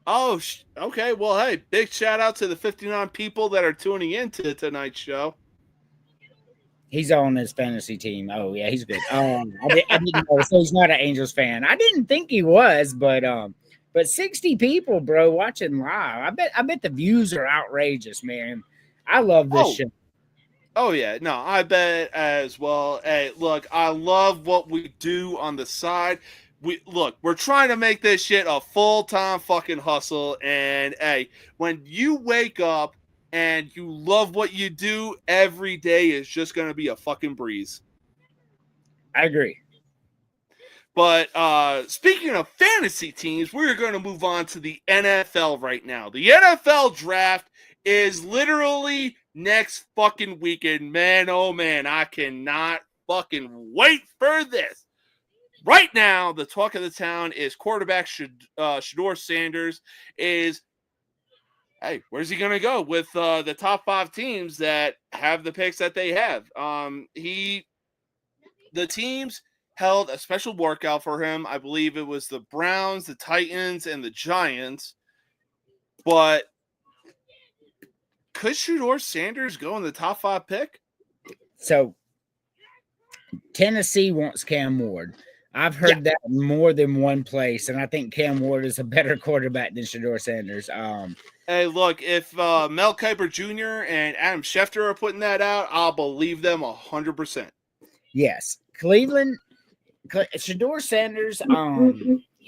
Oh, okay. Well, hey, big shout out to the 59 people that are tuning into tonight's show. He's on his fantasy team. Oh, yeah, he's good. I didn't know, so he's not an Angels fan. I didn't think he was, but 60 people, bro, watching live. I bet the views are outrageous, man. I love this show. Oh, yeah. No, I bet as well. Hey, look, I love what we do on the side. We're trying to make this shit a full-time fucking hustle. And, hey, when you wake up and you love what you do, every day is just going to be a fucking breeze. I agree. But speaking of fantasy teams, we're going to move on to the NFL right now. The NFL draft is literally next fucking weekend. Man, oh man, I cannot fucking wait for this. Right now, the talk of the town is quarterback Shedeur Sanders is, hey, where's he going to go with the top 5 teams that have the picks that they have? The teams held a special workout for him. I believe it was the Browns, the Titans, and the Giants. But could Shedeur Sanders go in the top 5 pick? So, Tennessee wants Cam Ward. I've heard that more than one place, and I think Cam Ward is a better quarterback than Shedeur Sanders. Hey, look, if Mel Kiper Jr. and Adam Schefter are putting that out, I'll believe them 100%. Yes. Cleveland, Shedeur Sanders,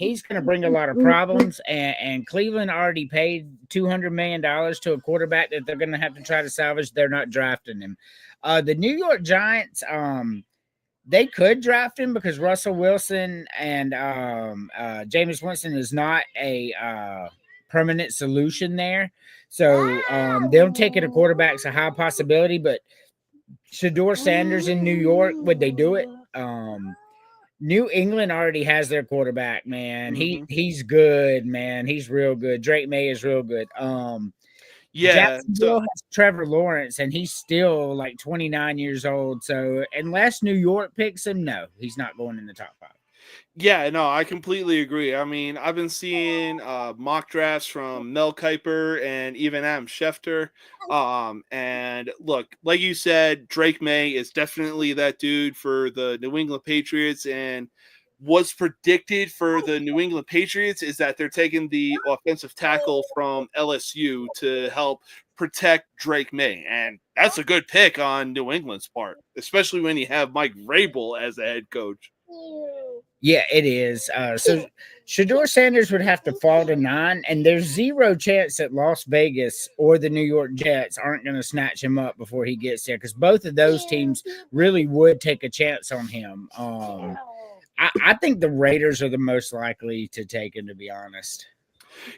he's going to bring a lot of problems. And Cleveland already paid $200 million to a quarterback that they're going to have to try to salvage. They're not drafting him. The New York Giants, they could draft him because Russell Wilson and Jameis Winston is not a permanent solution there. So they'll take it a quarterback's a high possibility, but Shador Sanders in New York, would they do it? New England already has their quarterback, man. He's good, man. He's real good. Drake May is real good. Jacksonville has Trevor Lawrence, and he's still like 29 years old. So unless New York picks him, no, he's not going in the top 5. Yeah, no, I completely agree. I mean, I've been seeing mock drafts from Mel Kiper and even Adam Schefter. And look, like you said, Drake May is definitely that dude for the New England Patriots. And what's predicted for the New England Patriots is that they're taking the offensive tackle from LSU to help protect Drake May. And that's a good pick on New England's part, especially when you have Mike Vrabel as the head coach. Yeah, it is. So Shador Sanders would have to fall to 9, and there's zero chance that Las Vegas or the New York Jets aren't going to snatch him up before he gets there, because both of those teams really would take a chance on him. I think the Raiders are the most likely to take him, to be honest.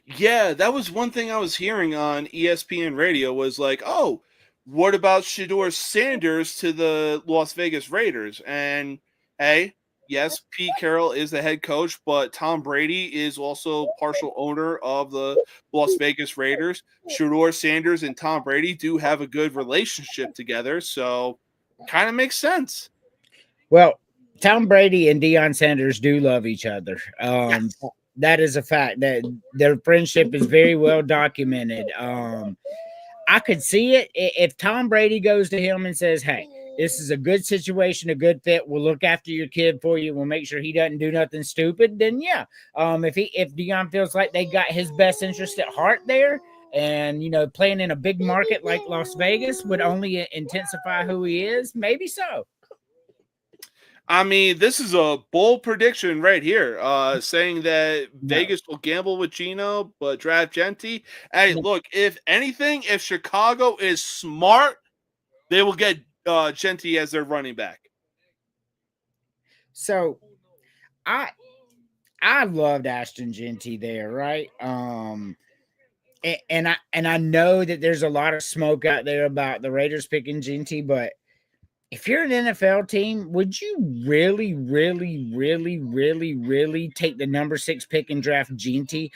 Yeah, that was one thing I was hearing on ESPN radio was like, oh, what about Shador Sanders to the Las Vegas Raiders? And hey, yes, Pete Carroll is the head coach, but Tom Brady is also partial owner of the Las Vegas Raiders. Shador Sanders and Tom Brady do have a good relationship together, so kind of makes sense. Well, Tom Brady and Deion Sanders do love each other. Yes. That is a fact. That their friendship is very well documented. I could see it if Tom Brady goes to him and says, hey, this is a good situation, a good fit. We'll look after your kid for you. We'll make sure he doesn't do nothing stupid. Then yeah, if Deion feels like they got his best interest at heart there, and playing in a big market like Las Vegas would only intensify who he is, maybe so. I mean, this is a bold prediction right here, saying that Vegas will gamble with Geno, but draft Genty. Hey, look, if anything, if Chicago is smart, they will get Genty as their running back. So, I loved Ashton Genty there, right? And I know that there's a lot of smoke out there about the Raiders picking Genty, but if you're an NFL team, would you really, really, really, really, really take the number 6 pick and draft Genty?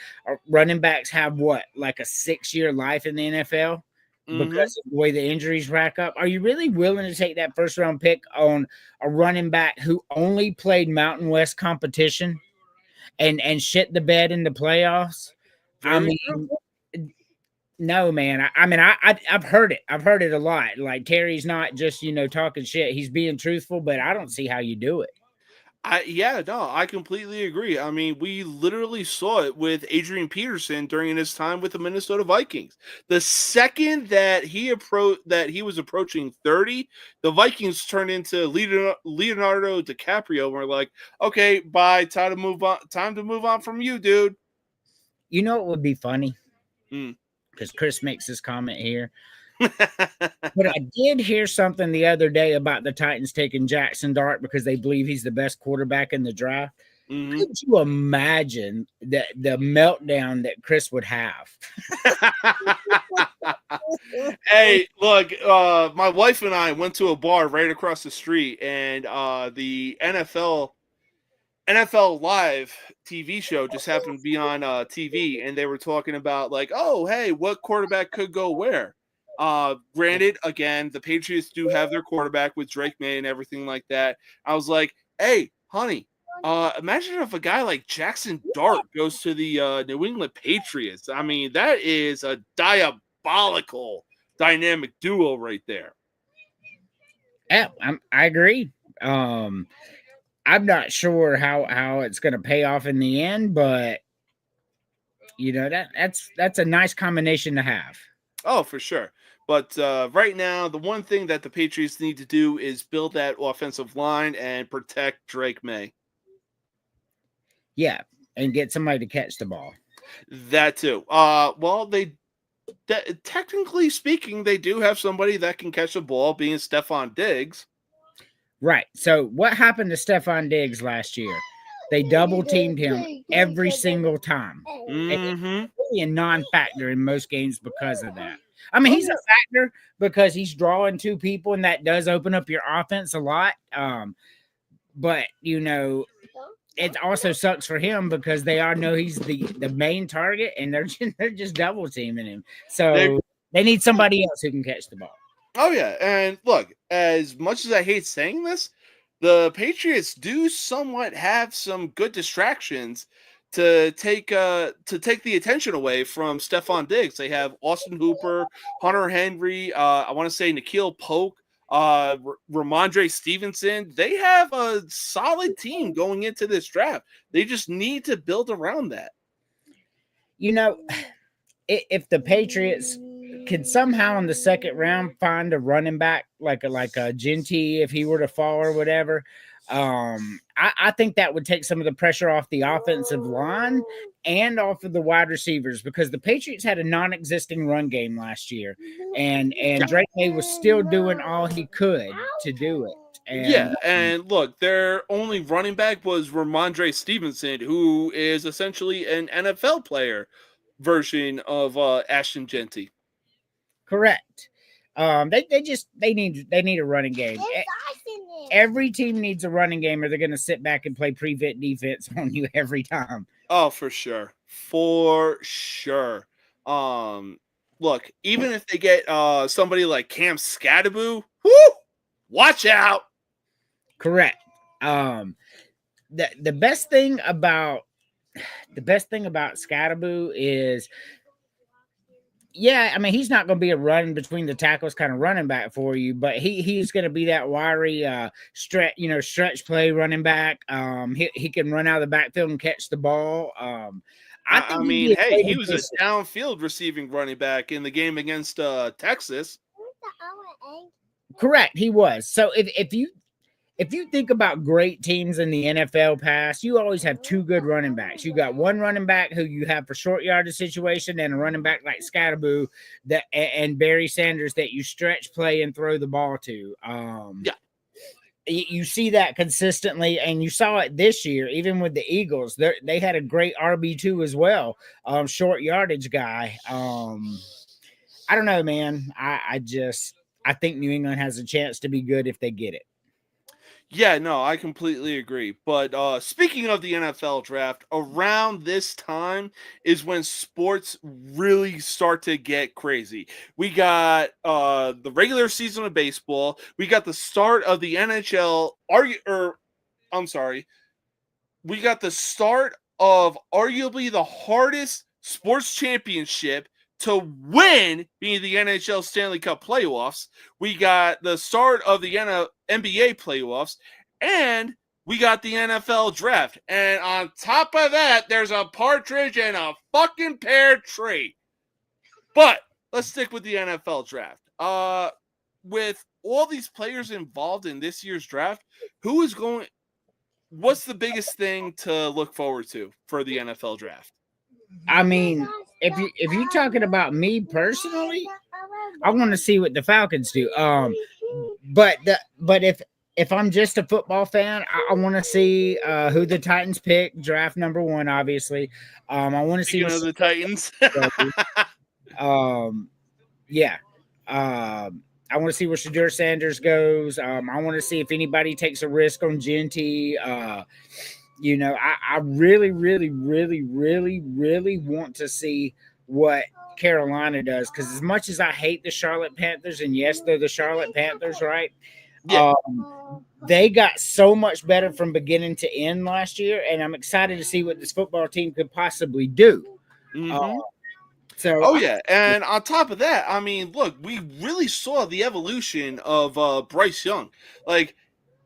Running backs have what, like a 6-year life in the NFL because of the way the injuries rack up? Are you really willing to take that first round pick on a running back who only played Mountain West competition and shit the bed in the playoffs? No, man. I've heard it. I've heard it a lot. Like, Terry's not just, talking shit. He's being truthful, but I don't see how you do it. I completely agree. I mean, we literally saw it with Adrian Peterson during his time with the Minnesota Vikings. The second that he was approaching 30, the Vikings turned into Leonardo DiCaprio. We're like, okay, bye. Time to move on from you, dude. You know what would be funny? Because Chris makes this comment here. But I did hear something the other day about the Titans taking Jackson Dart because they believe he's the best quarterback in the draft. Could you imagine the meltdown that Chris would have? Hey, look, my wife and I went to a bar right across the street, and the NFL Live TV show just happened to be on TV, and they were talking about like, oh, hey, what quarterback could go where? Granted, again, the Patriots do have their quarterback with Drake May and everything like that. I was like, hey, honey, imagine if a guy like Jackson Dart goes to the New England Patriots. I mean, that is a diabolical dynamic duo right there. Yeah, I agree. I'm not sure how it's going to pay off in the end, but that's a nice combination to have. Oh, for sure. But right now, the one thing that the Patriots need to do is build that offensive line and protect Drake May. Yeah, and get somebody to catch the ball. That too. Well, technically speaking, they do have somebody that can catch the ball, being Stephon Diggs. Right. So what happened to Stephon Diggs last year? They double teamed him every single time. Mm-hmm. It's really a non-factor in most games because of that. I mean, he's a factor because he's drawing two people, and that does open up your offense a lot. But you know, it also sucks for him because they all know he's the main target, and they're just double teaming him. So they need somebody else who can catch the ball. Oh yeah, and look, as much as I hate saying this, the Patriots do somewhat have some good distractions to take the attention away from Stephon Diggs. They have Austin Hooper, Hunter Henry, I want to say Nikhil Polk, Ramondre Stevenson. They have a solid team going into this draft. They just need to build around that. You know, if the Patriots could somehow in the second round find a running back like a Genty, if he were to fall or whatever, I think that would take some of the pressure off the offensive line and off of the wide receivers, because the Patriots had a non-existing run game last year, and Drake May was still doing all he could to do it. And look, their only running back was Ramondre Stevenson, who is essentially an NFL player version of Ashton Genty. Correct. They need a running game. Every team needs a running game, or they're going to sit back and play prevent defense on you every time. Oh, for sure. For sure. Look, even if they get somebody like Cam Scattaboo, watch out. Correct. The best thing about Scattaboo is, yeah, I mean, he's not going to be a run between the tackles kind of running back for you, but he's going to be that wiry stretch play running back. He can run out of the backfield and catch the ball. I mean, hey, he was a downfield receiving running back in the game against Texas. Correct, he was. So if you think about great teams in the NFL past, you always have two good running backs. You got one running back who you have for short yardage situation, and a running back like Scattaboo and Barry Sanders that you stretch play and throw the ball to. You see that consistently, and you saw it this year, even with the Eagles. They had a great RB2 as well, short yardage guy. I don't know, man. I think New England has a chance to be good if they get it. Yeah, no, I completely agree. But speaking of the NFL draft, around this time is when sports really start to get crazy. We got the regular season of baseball. We got the start of the NHL. We got the start of arguably the hardest sports championship to win, being the NHL Stanley Cup playoffs. We got the start of the NBA playoffs, and we got the NFL draft. And on top of that, there's a partridge in a fucking pear tree. But let's stick with the NFL draft. With all these players involved in this year's draft, what's the biggest thing to look forward to for the NFL draft? I mean, if you're talking about me personally, I want to see what the Falcons do. But if I'm just a football fan, I want to see who the Titans pick, draft number 1, obviously. I want to see the Titans. I want to see where Shadur Sanders goes. I want to see if anybody takes a risk on Genty. I really, really, really, really, really want to see what Carolina does, because as much as I hate the Charlotte Panthers, and yes, they're the Charlotte Panthers, right? Yeah. They got so much better from beginning to end last year, and I'm excited to see what this football team could possibly do. Mm-hmm. So, and on top of that, I mean, look, we really saw the evolution of Bryce Young. Like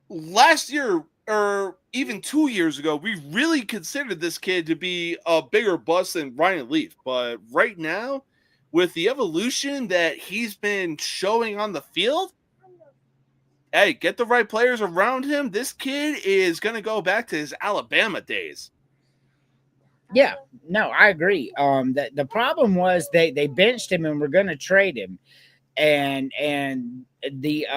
last year, or even 2 years ago, we really considered this kid to be a bigger bust than Ryan Leaf. But right now, with the evolution that he's been showing on the field, hey, get the right players around him. This kid is going to go back to his Alabama days. Yeah, no, I agree. The problem was they benched him and were going to trade him, and the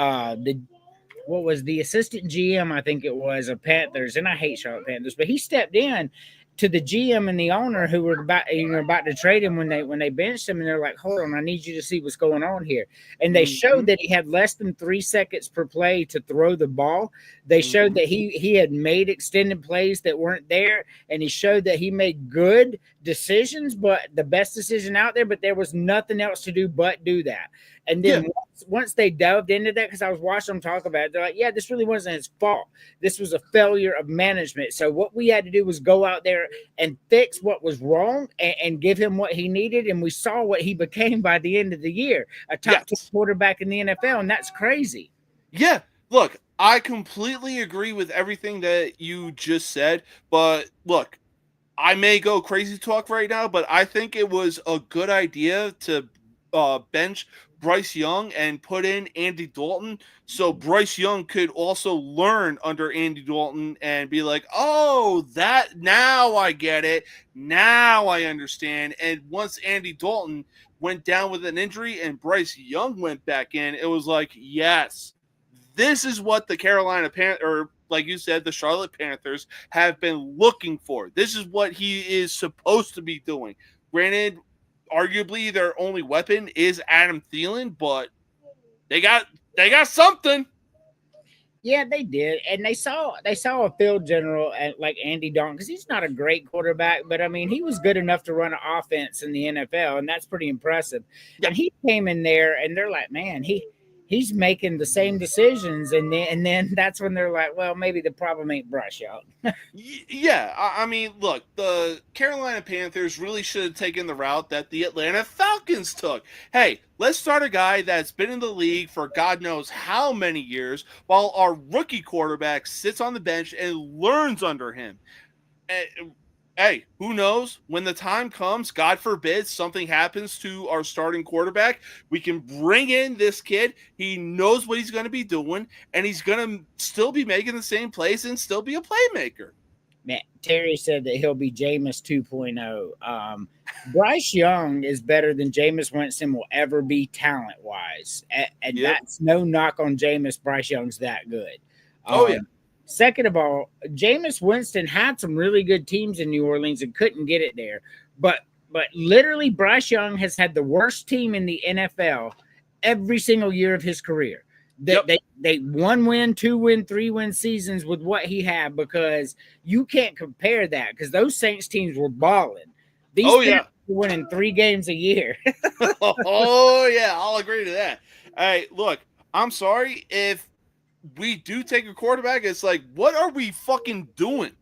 what was the assistant GM, I think it was, of Panthers, and I hate Charlotte Panthers, but he stepped in to the GM and the owner who were about to trade him when they benched him, and they're like, hold on, I need you to see what's going on here. And they showed that he had less than 3 seconds per play to throw the ball. They showed that he had made extended plays that weren't there, and he showed that he made good decisions, but the best decision out there, but there was nothing else to do but do that. And then once they delved into that, because I was watching them talk about it, they're like, yeah, this really wasn't his fault. This was a failure of management. So what we had to do was go out there and fix what was wrong and give him what he needed. And we saw what he became by the end of the year, a top 10 quarterback in the NFL. And that's crazy. Yeah. Look, I completely agree with everything that you just said. But look, I may go crazy talk right now, but I think it was a good idea to bench Bryce Young and put in Andy Dalton so Bryce Young could also learn under Andy Dalton and be like, oh, that now I get it. Now I understand. And once Andy Dalton went down with an injury and Bryce Young went back in, it was like, yes, this is what the Carolina Panthers, or like you said, the Charlotte Panthers have been looking for. This is what he is supposed to be doing. Granted, arguably their only weapon is Adam Thielen, but they got something. Yeah, they did, and they saw a field general like Andy Dalton, because he's not a great quarterback, but I mean he was good enough to run an offense in the NFL, and that's pretty impressive. Yeah. And he came in there, and they're like, man, he's making the same decisions, and then that's when they're like, well, maybe the problem ain't Bryce Young. Yeah, I mean, look, the Carolina Panthers really should have taken the route that the Atlanta Falcons took. Hey, let's start a guy that's been in the league for God knows how many years, while our rookie quarterback sits on the bench and learns under him. Hey, who knows? When the time comes, God forbid, something happens to our starting quarterback, we can bring in this kid. He knows what he's going to be doing, and he's going to still be making the same plays and still be a playmaker. Man, Terry said that he'll be Jameis 2.0. Bryce Young is better than Jameis Winston will ever be talent-wise. And that's no knock on Jameis. Bryce Young's that good. Second of all, Jameis Winston had some really good teams in New Orleans and couldn't get it there. But literally, Bryce Young has had the worst team in the NFL every single year of his career. They 1 win, 2 win, 3 win seasons with what he had, because you can't compare that, because those Saints teams were balling. These teams were winning 3 games a year. I'll agree to that. Hey, look, I'm sorry if we do take a quarterback, it's like, what are we fucking doing?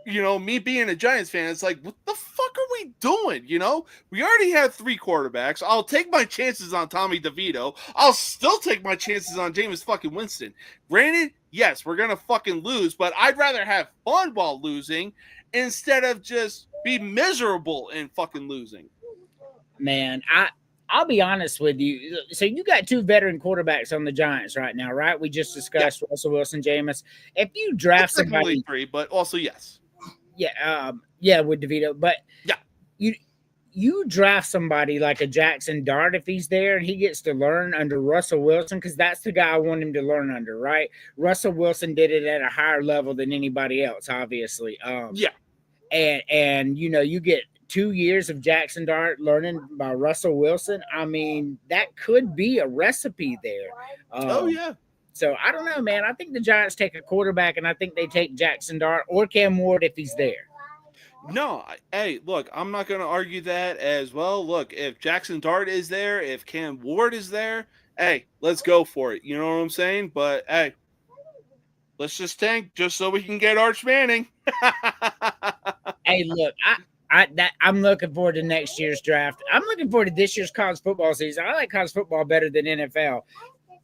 You know, me being a Giants fan, it's like, what the fuck are we doing? You know, we already have 3 quarterbacks. I'll take my chances on Tommy DeVito. I'll still take my chances on Jameis fucking Winston. Granted, yes, we're going to fucking lose, but I'd rather have fun while losing instead of just be miserable in fucking losing. Man, I'll be honest with you. So you got 2 veteran quarterbacks on the Giants right now, right? We just discussed Russell Wilson, Jameis. If you draft somebody, 3, but also yes. With DeVito. But you draft somebody like a Jackson Dart if he's there and he gets to learn under Russell Wilson, because that's the guy I want him to learn under, right? Russell Wilson did it at a higher level than anybody else, obviously. And you know, you get 2 years of Jackson Dart learning by Russell Wilson. I mean, that could be a recipe there. So I don't know, man. I think the Giants take a quarterback, and I think they take Jackson Dart or Cam Ward if he's there. No, hey, look, I'm not going to argue that as well. Look, if Jackson Dart is there, if Cam Ward is there, hey, let's go for it. You know what I'm saying? But hey, let's just tank just so we can get Arch Manning. Hey, look, I'm looking forward to next year's draft. I'm looking forward to this year's college football season. I like college football better than NFL.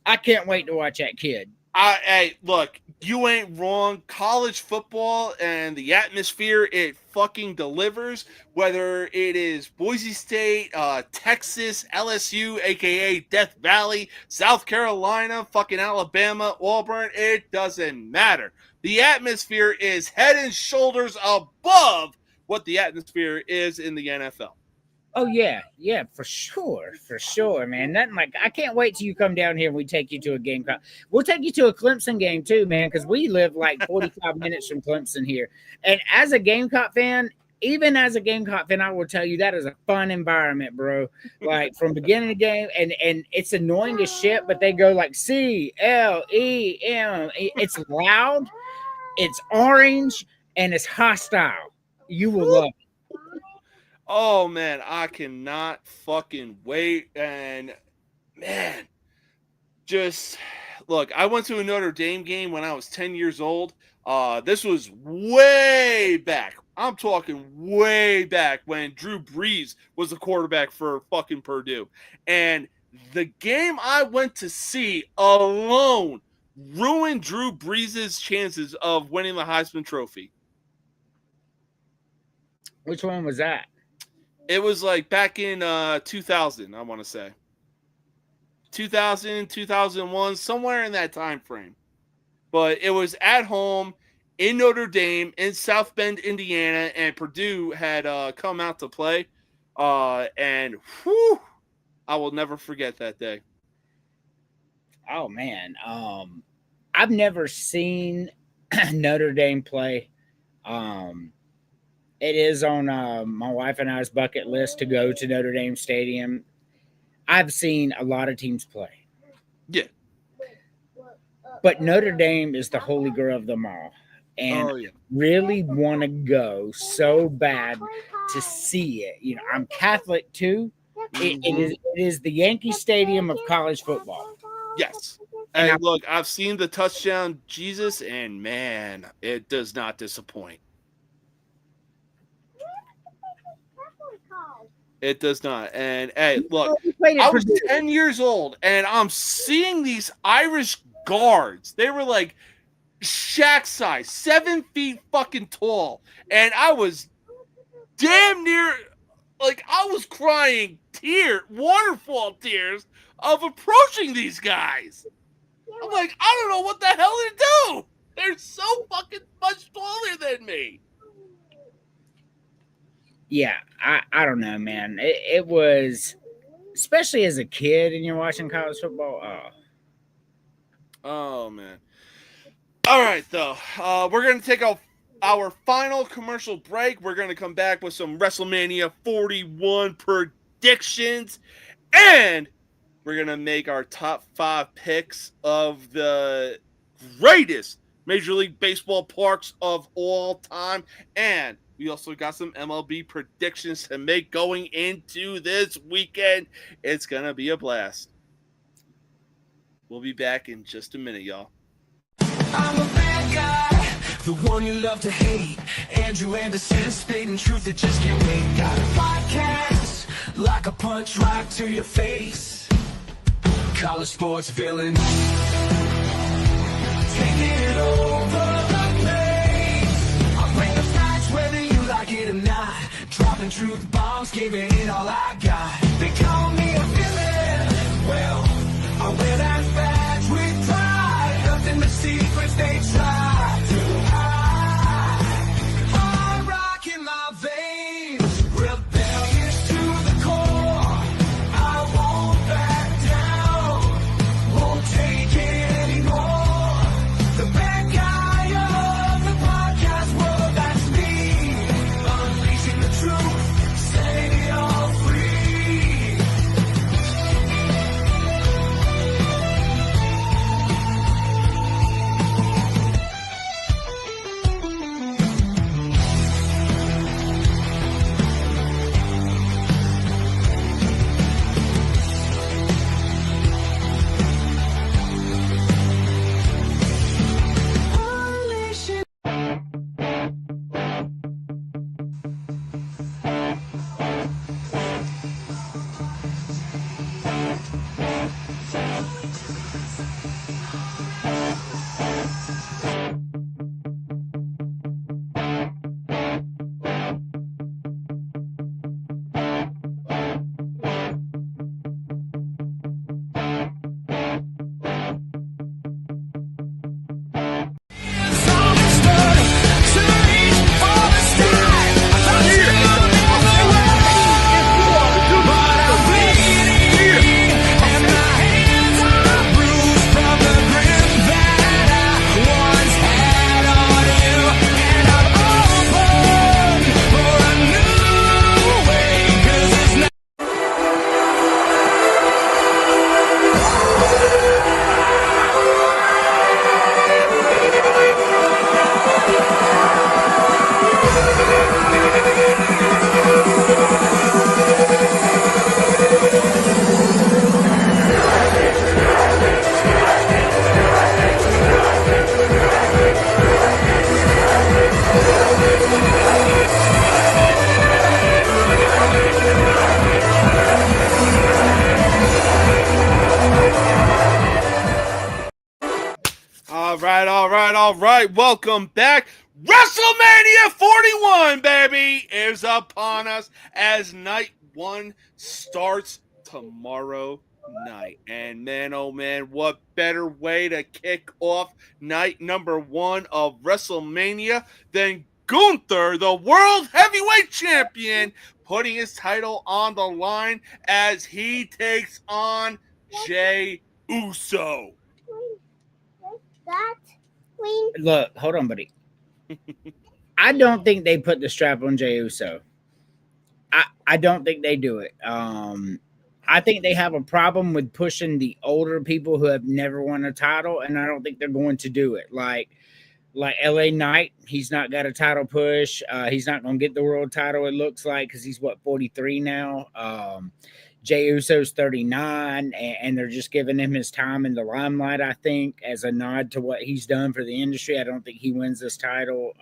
I can't wait to watch that kid. Hey, look, you ain't wrong. College football and the atmosphere, it fucking delivers. Whether it is Boise State, Texas, LSU, a.k.a. Death Valley, South Carolina, fucking Alabama, Auburn, it doesn't matter. The atmosphere is head and shoulders above what the atmosphere is in the NFL. Oh yeah, for sure, man. Nothing like I can't wait till you come down here and we take you to a game. We'll take you to a Clemson game too, man, because we live like 45 minutes from Clemson here. And as a Gamecock fan, even as a Gamecock fan, I will tell you that is a fun environment, bro. Like from beginning of the game, and it's annoying as shit, but they go like CLEM. It's loud, it's orange, and it's hostile. You will love it. Oh man, I cannot fucking wait. And man, just look, I went to a Notre Dame game when I was 10 years old. This was way back. I'm talking way back when Drew Brees was the quarterback for fucking Purdue. And the game I went to see alone ruined Drew Brees' chances of winning the Heisman Trophy. Which one was that? It was like back in 2000, I want to say. 2000, 2001, somewhere in that time frame. But it was at home in Notre Dame in South Bend, Indiana, and Purdue had come out to play. And whew, I will never forget that day. Oh, man. I've never seen Notre Dame play. It is on my wife and I's bucket list to go to Notre Dame Stadium. I've seen a lot of teams play. Yeah. But Notre Dame is the holy grail of them all. And really want to go so bad to see it. You know, I'm Catholic too. It is the Yankee Stadium of college football. Yes. And look, I've seen the touchdown Jesus, and man, it does not disappoint. It does not. And hey, look, I was 10 years old, and I'm seeing these Irish guards. They were like Shaq size, 7 feet fucking tall. And I was damn near, like, I was crying waterfall tears of approaching these guys. I'm like, I don't know what the hell to do. They're so fucking much taller than me. Yeah, I don't know, man. It was, especially as a kid and you're watching college football. Oh man. All right, though. We're going to take our final commercial break. We're going to come back with some WrestleMania 41 predictions. And we're going to make our top 5 picks of the greatest Major League Baseball parks of all time. And we also got some MLB predictions to make going into this weekend. It's going to be a blast. We'll be back in just a minute, y'all. I'm a bad guy, the one you love to hate. Andrew Anderson, spitting truth that just can't wait. Got a podcast, like a punch right to your face. College sports villain, taking it over the place. I bring the facts whether you like it or not. Dropping truth bombs, giving it all I got. They call me a villain, well, I wear that badge with pride. Nothing but secrets they try to hide. Hard rock in my veins, rebellious to the core. I won't back down, won't take it anymore. The bad guy of the podcast world, that's me. Unleashing the truth, setting it all free. right, welcome back. WrestleMania 41, baby, is upon us as night one starts tomorrow night. And man, oh man, what better way to kick off night number one of WrestleMania than Gunther, the World Heavyweight Champion, putting his title on the line as he takes on Jey Uso. Look, hold on, buddy. I don't think they put the strap on Jey Uso. I don't think they do it. I think they have a problem with pushing the older people who have never won a title, and I don't think they're going to do it. Like LA Knight, he's not got a title push. He's not going to get the world title, it looks like, because he's, 43 now? Jey Uso's 39, and they're just giving him his time in the limelight, I think, as a nod to what he's done for the industry. I don't think he wins this title.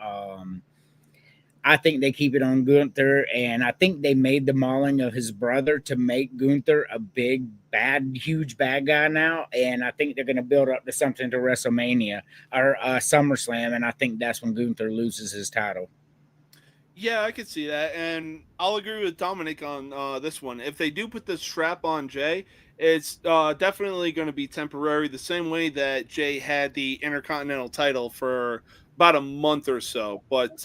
I think they keep it on Gunther, and I think they made the mauling of his brother to make Gunther a big, bad, huge bad guy now, and I think they're going to build up to something to WrestleMania or SummerSlam, and I think that's when Gunther loses his title. Yeah, I could see that, and I'll agree with Dominic on this one. If they do put the strap on Jey, it's definitely going to be temporary, the same way that Jey had the Intercontinental title for about a month or so. But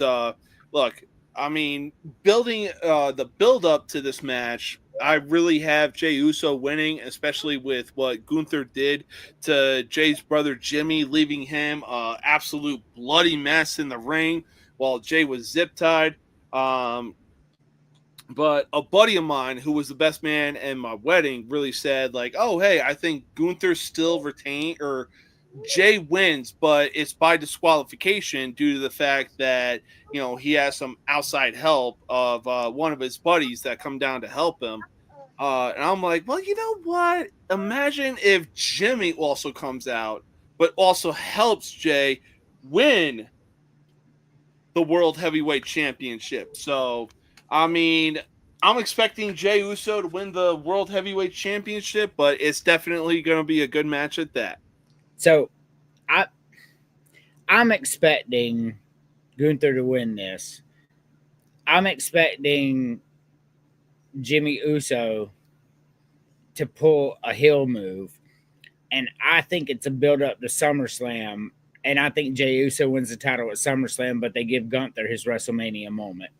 look, I mean, building the build-up to this match, I really have Jey Uso winning, especially with what Gunther did to Jey's brother Jimmy, leaving him absolute bloody mess in the ring while Jey was zip-tied. But a buddy of mine who was the best man in my wedding really said, like, oh, hey, I think Gunther still retained, or Jey wins, but it's by disqualification due to the fact that, you know, he has some outside help of one of his buddies that come down to help him. And I'm like, well, you know what? Imagine if Jimmy also comes out, but also helps Jey win the World Heavyweight Championship. So, I mean, I'm expecting Jey Uso to win the World Heavyweight Championship, but it's definitely going to be a good match at that. So, I'm expecting Gunther to win this. I'm expecting Jimmy Uso to pull a heel move, and I think it's a build-up to SummerSlam. And I think Jey Uso wins the title at SummerSlam, but they give Gunther his WrestleMania moment.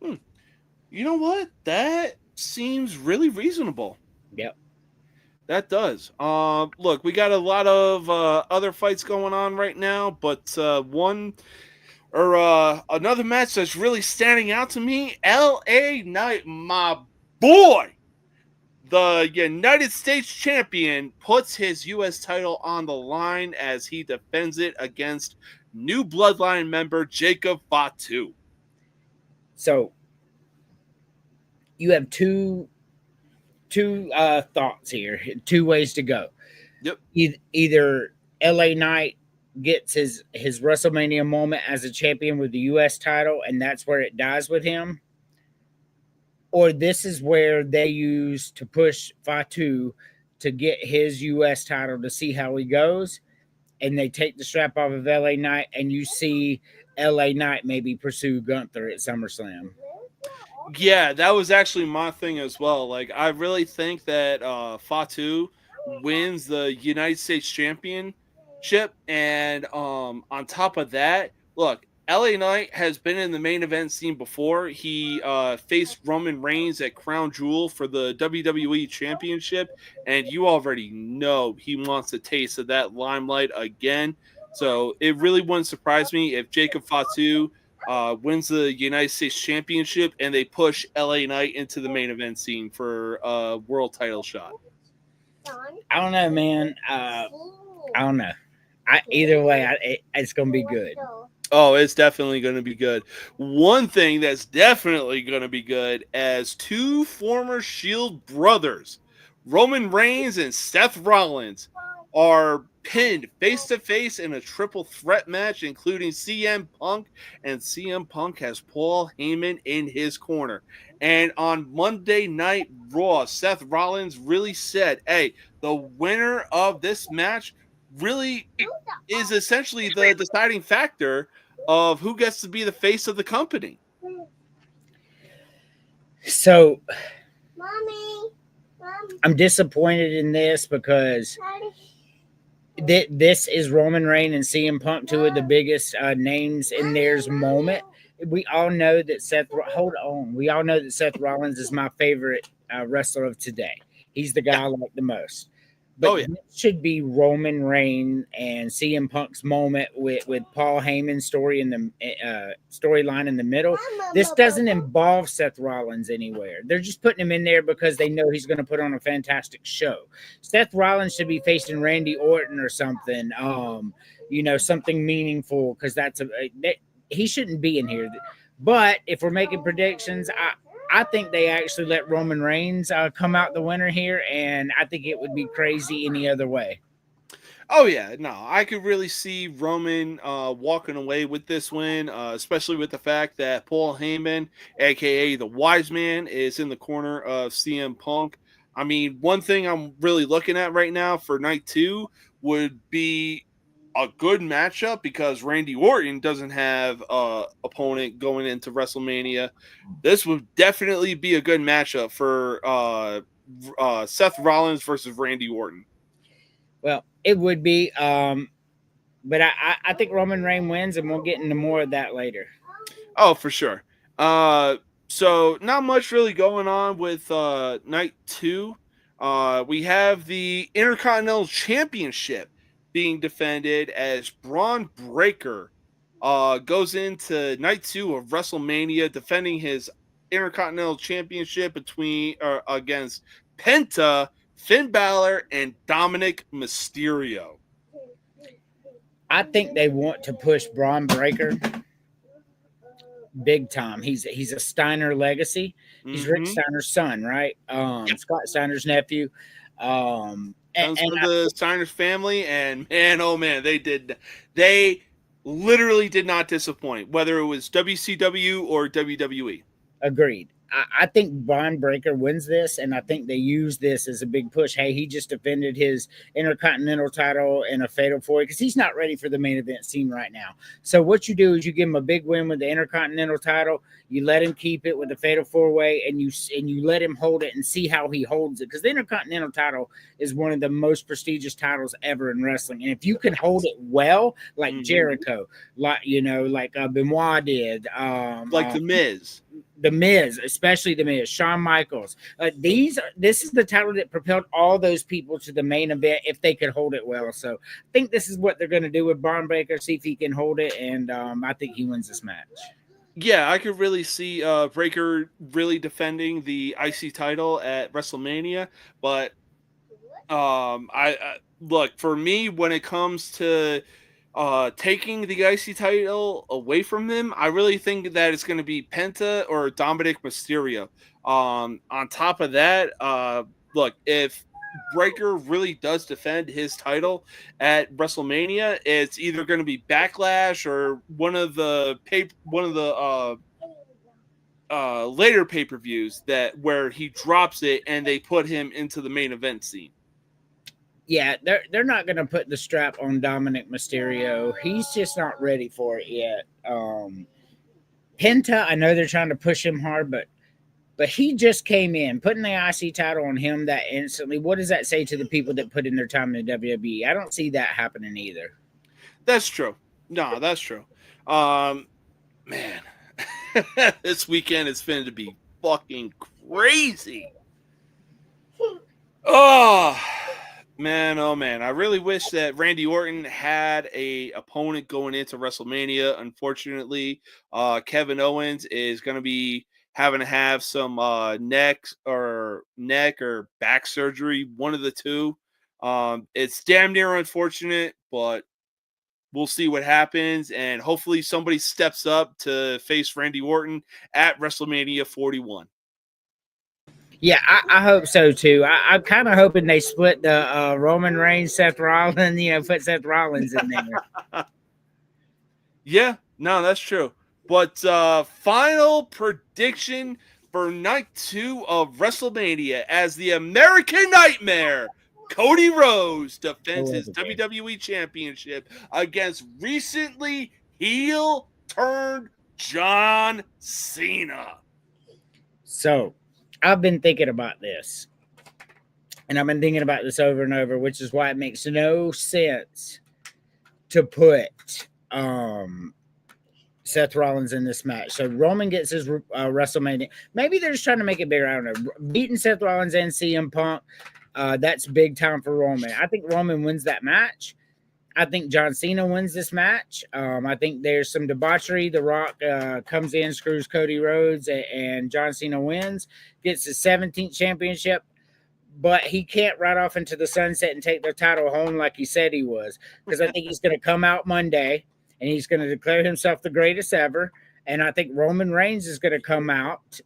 You know what? That seems really reasonable. Yep. That does. Look, we got a lot of other fights going on right now, but another match that's really standing out to me, LA Knight, my boy, the United States champion, puts his U.S. title on the line as he defends it against new Bloodline member Jacob Fatu. So you have two thoughts here, two ways to go. Yep. Either LA Knight gets his WrestleMania moment as a champion with the U.S. title, and that's where it dies with him. Or this is where they use to push Fatu to get his U.S. title to see how he goes, and they take the strap off of LA Knight, and you see LA Knight maybe pursue Gunther at SummerSlam. Yeah, that was actually my thing as well. Like, I really think that Fatu wins the United States Championship, and on top of that, look, LA Knight has been in the main event scene before. He faced Roman Reigns at Crown Jewel for the WWE Championship, and you already know he wants a taste of that limelight again. So it really wouldn't surprise me if Jacob Fatu wins the United States Championship and they push LA Knight into the main event scene for a world title shot. I don't know, man. I don't know. Either way, it's going to be good. Oh, it's definitely going to be good. One thing that's definitely going to be good, as two former Shield brothers, Roman Reigns and Seth Rollins, are pinned face-to-face in a triple threat match, including CM Punk, and CM Punk has Paul Heyman in his corner. And on Monday Night Raw, Seth Rollins really said, hey, the winner of this match really is essentially the deciding factor of who gets to be the face of the company. So Mommy. I'm disappointed in this because this is Roman Reigns and CM Punk, two of the biggest names in their moment. We all know that We all know that Seth Rollins is my favorite wrestler of today. He's the guy I like the most. But this should be Roman Reigns and CM Punk's moment with Paul Heyman's story in the storyline in the middle. This doesn't involve Seth Rollins anywhere. They're just putting him in there because they know he's going to put on a fantastic show. Seth Rollins should be facing Randy Orton or something, something meaningful, because he shouldn't be in here. But if we're making predictions, I think they actually let Roman Reigns come out the winner here, and I think it would be crazy any other way. Oh, yeah. No, I could really see Roman walking away with this win, especially with the fact that Paul Heyman, a.k.a. the Wise Man, is in the corner of CM Punk. I mean, one thing I'm really looking at right now for night 2 would be a good matchup, because Randy Orton doesn't have an opponent going into WrestleMania. This would definitely be a good matchup for Seth Rollins versus Randy Orton. Well, it would be, but I think Roman Reigns wins, and we'll get into more of that later. Oh, for sure. So not much really going on with night 2. We have the Intercontinental Championship being defended as Braun Breaker goes into night 2 of WrestleMania, defending his Intercontinental Championship against Penta, Finn Balor, and Dominic Mysterio. I think they want to push Braun Breaker big time. He's a Steiner legacy. He's Rick Steiner's son, right? Scott Steiner's nephew. Comes from the Steiner's family, and man, oh man, they literally did not disappoint, whether it was WCW or WWE. Agreed. I think Braun Breaker wins this, and I think they use this as a big push. Hey, he just defended his Intercontinental title in a Fatal 4-Way because he's not ready for the main event scene right now. So what you do is you give him a big win with the Intercontinental title, you let him keep it with the Fatal 4-Way, and you let him hold it and see how he holds it, because the Intercontinental title is one of the most prestigious titles ever in wrestling. And if you can hold it well, like Jericho, like Benoit did, like The Miz, especially The Miz, Shawn Michaels. This is the title that propelled all those people to the main event if they could hold it well. So I think this is what they're going to do with Braun Breaker, see if he can hold it, and I think he wins this match. Yeah, I could really see Breaker really defending the IC title at WrestleMania. But I look, for me, when it comes to taking the IC title away from them, I really think that it's going to be Penta or Dominic Mysterio. On top of that, look, if Breaker really does defend his title at WrestleMania, it's either going to be Backlash or one of the later pay-per-views where he drops it and they put him into the main event scene. Yeah, they're not going to put the strap on Dominic Mysterio. He's just not ready for it yet. Penta, I know they're trying to push him hard, but he just came in, putting the IC title on him that instantly. What does that say to the people that put in their time in the WWE? I don't see that happening either. That's true. No, that's true. Man, this weekend is going to be fucking crazy. Oh, man, oh man. I really wish that Randy Orton had a opponent going into WrestleMania. Unfortunately, Kevin Owens is going to be having to have some neck or back surgery, one of the two. It's damn near unfortunate, but we'll see what happens, and hopefully somebody steps up to face Randy Orton at WrestleMania 41. Yeah, I hope so too. I'm kind of hoping they split the Roman Reigns, Seth Rollins, put Seth Rollins in there. Yeah, no, that's true. But final prediction for night 2 of WrestleMania, as the American Nightmare, Cody Rhodes defends his Allegedly. WWE Championship against recently heel turned John Cena. So I've been thinking about this, and I've been thinking about this over and over, which is why it makes no sense to put Seth Rollins in this match. So Roman gets his WrestleMania. Maybe they're just trying to make it bigger. I don't know. Beating Seth Rollins and CM Punk, that's big time for Roman. I think Roman wins that match. I think John Cena wins this match. I think there's some debauchery. The Rock comes in, screws Cody Rhodes, and John Cena wins, gets his 17th championship. But he can't ride off into the sunset and take the title home like he said he was. Because I think he's going to come out Monday and he's going to declare himself the greatest ever. And I think Roman Reigns is going to come out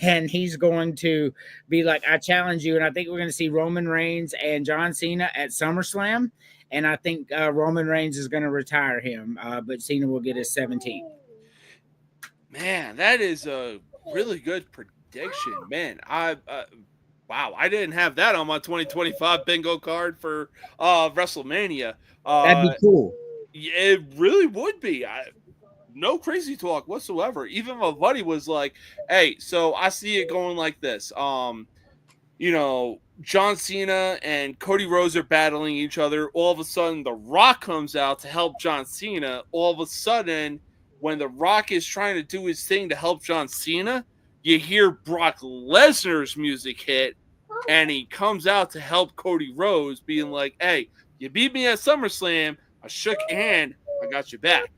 and he's going to be like, I challenge you. And I think we're going to see Roman Reigns and John Cena at SummerSlam. And I think Roman Reigns is going to retire him, but Cena will get his 17th. Man, that is a really good prediction. Man, wow, I didn't have that on my 2025 bingo card for WrestleMania. That'd be cool. Yeah, it really would be. No crazy talk whatsoever. Even my buddy was like, hey, so I see it going like this. John Cena and Cody Rhodes are battling each other. All of a sudden, The Rock comes out to help John Cena. All of a sudden, when The Rock is trying to do his thing to help John Cena, you hear Brock Lesnar's music hit, and he comes out to help Cody Rhodes, being like, hey, you beat me at SummerSlam. I shook your hand. I got you back.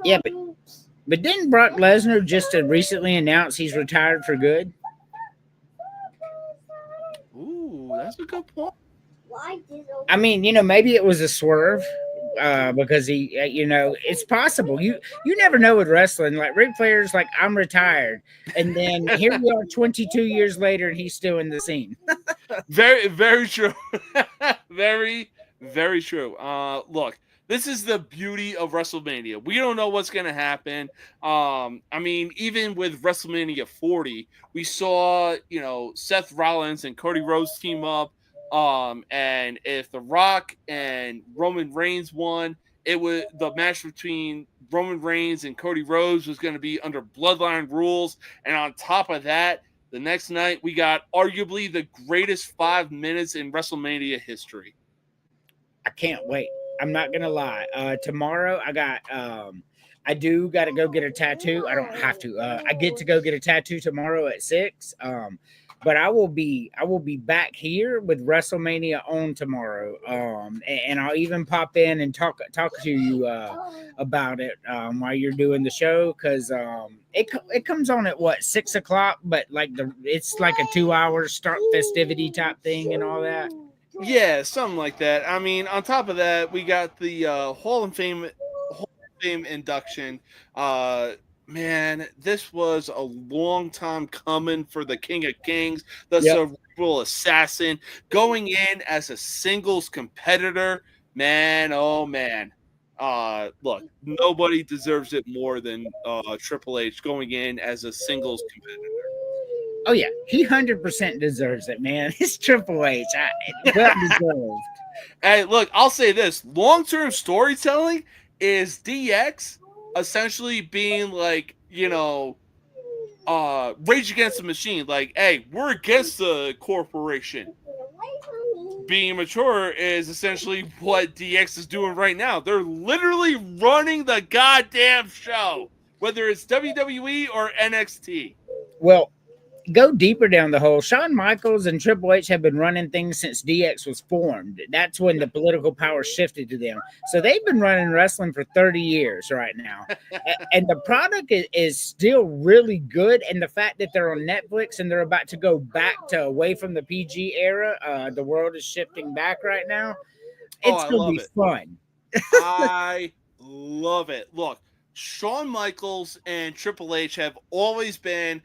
Yeah, but didn't Brock Lesnar just recently announce he's retired for good? Ooh, that's a good point. I mean, maybe it was a swerve because he, it's possible. You never know with wrestling. Like Ric Flair's like, I'm retired. And then here we are 22 years later and he's still in the scene. Very, very true. Very, very true. Look, this is the beauty of WrestleMania. We don't know what's going to happen. I mean, even with WrestleMania 40, we saw, Seth Rollins and Cody Rhodes team up. And if The Rock and Roman Reigns won, the match between Roman Reigns and Cody Rhodes was going to be under Bloodline rules. And on top of that, the next night we got arguably the greatest 5 minutes in WrestleMania history. I can't wait. I'm not gonna lie. Tomorrow I got I do got to go get a tattoo. I don't have to. I get to go get a tattoo tomorrow at 6. But I will be back here with WrestleMania on tomorrow. And I'll even pop in and talk to you about it while you're doing the show, because it comes on at 6 o'clock, but like it's like a 2-hour start festivity type thing and all that. Yeah, something like that. I mean, on top of that, we got the Hall of Fame induction. Man, this was a long time coming for the King of Kings, the cerebral assassin, going in as a singles competitor. Man, oh man. Look, nobody deserves it more than Triple H going in as a singles competitor. Oh yeah, he 100% deserves it, man. It's Triple H. Well deserved. Hey, look, I'll say this: long-term storytelling is DX essentially being like, Rage Against the Machine. Like, hey, we're against the corporation. Being mature is essentially what DX is doing right now. They're literally running the goddamn show, whether it's WWE or NXT. Well, go deeper down the hole. Shawn Michaels and Triple H have been running things since DX was formed. That's when the political power shifted to them. So they've been running wrestling for 30 years right now. And the product is still really good. And the fact that they're on Netflix and they're about to go back to away from the PG era, the world is shifting back right now. It's going to be fun. I love it. Look, Shawn Michaels and Triple H have always been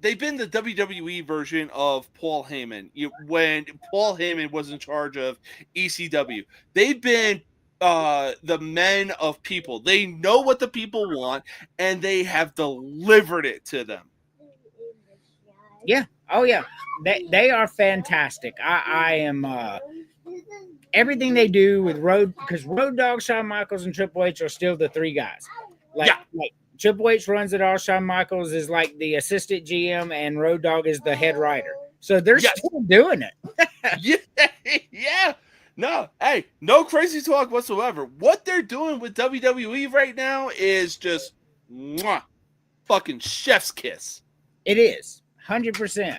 they've been the WWE version of Paul Heyman. When Paul Heyman was in charge of ECW, they've been the men of people. They know what the people want, and they have delivered it to them. Yeah, Oh yeah, they are fantastic. I am everything they do with because Road Dogg, Shawn Michaels, and Triple H are still the three guys. Like Triple H runs it all. Shawn Michaels is like the assistant GM, and Road Dogg is the head writer. So they're still doing it. Yeah. No, hey, no crazy talk whatsoever. What they're doing with WWE right now is just fucking chef's kiss. It is 100%.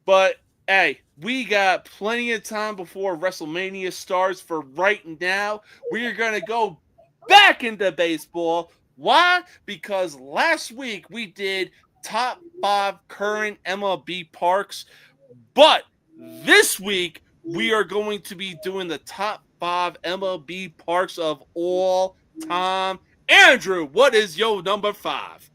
But hey, we got plenty of time before WrestleMania starts. For right now, we are going to go back into baseball. Why? Because last week we did top 5 current MLB parks. But this week, we are going to be doing the top 5 MLB parks of all time. Andrew, what is your number 5?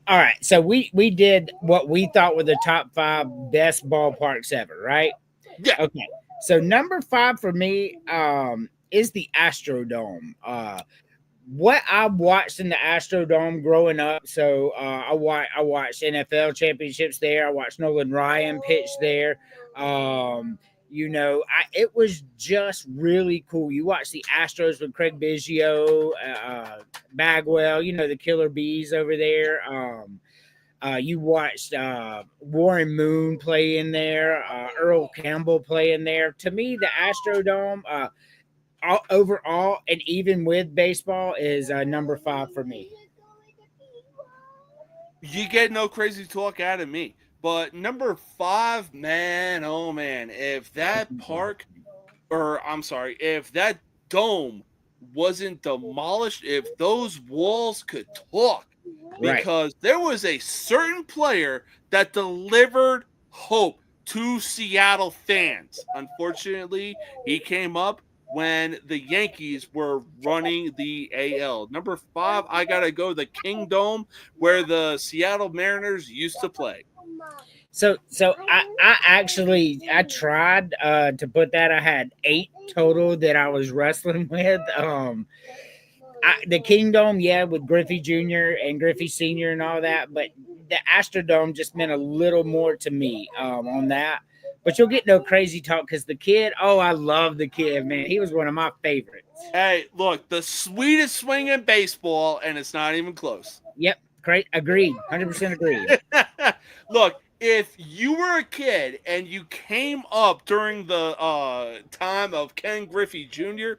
All right, so we did what we thought were the top 5 best ballparks ever, right? Yeah. Okay. So number 5 for me is the Astrodome. What I watched in the Astrodome growing up, so I watched NFL championships there. I watched Nolan Ryan pitch there. It was just really cool. You watch the Astros with Craig Biggio, Bagwell, the Killer Bees over there. You watched Warren Moon play in there, Earl Campbell play in there. To me, the Astrodome, overall, and even with baseball, is number 5 for me. You get no crazy talk out of me. But number 5, man, oh man, if that if that dome wasn't demolished, if those walls could talk, because there was a certain player that delivered hope to Seattle fans. Unfortunately, he came up when the Yankees were running the AL. Number 5, I gotta go the Kingdome, where the Seattle Mariners used to play. So I tried to put that. I had 8 total that I was wrestling with. The Kingdome, yeah, with Griffey Jr. and Griffey Sr. and all that, but the Astrodome just meant a little more to me on that. But you'll get no crazy talk because the kid, I love the kid, man. He was one of my favorites. Hey, look, the sweetest swing in baseball, and it's not even close. Yep, great, agreed, 100% agreed. Look, if you were a kid and you came up during the time of Ken Griffey Jr.,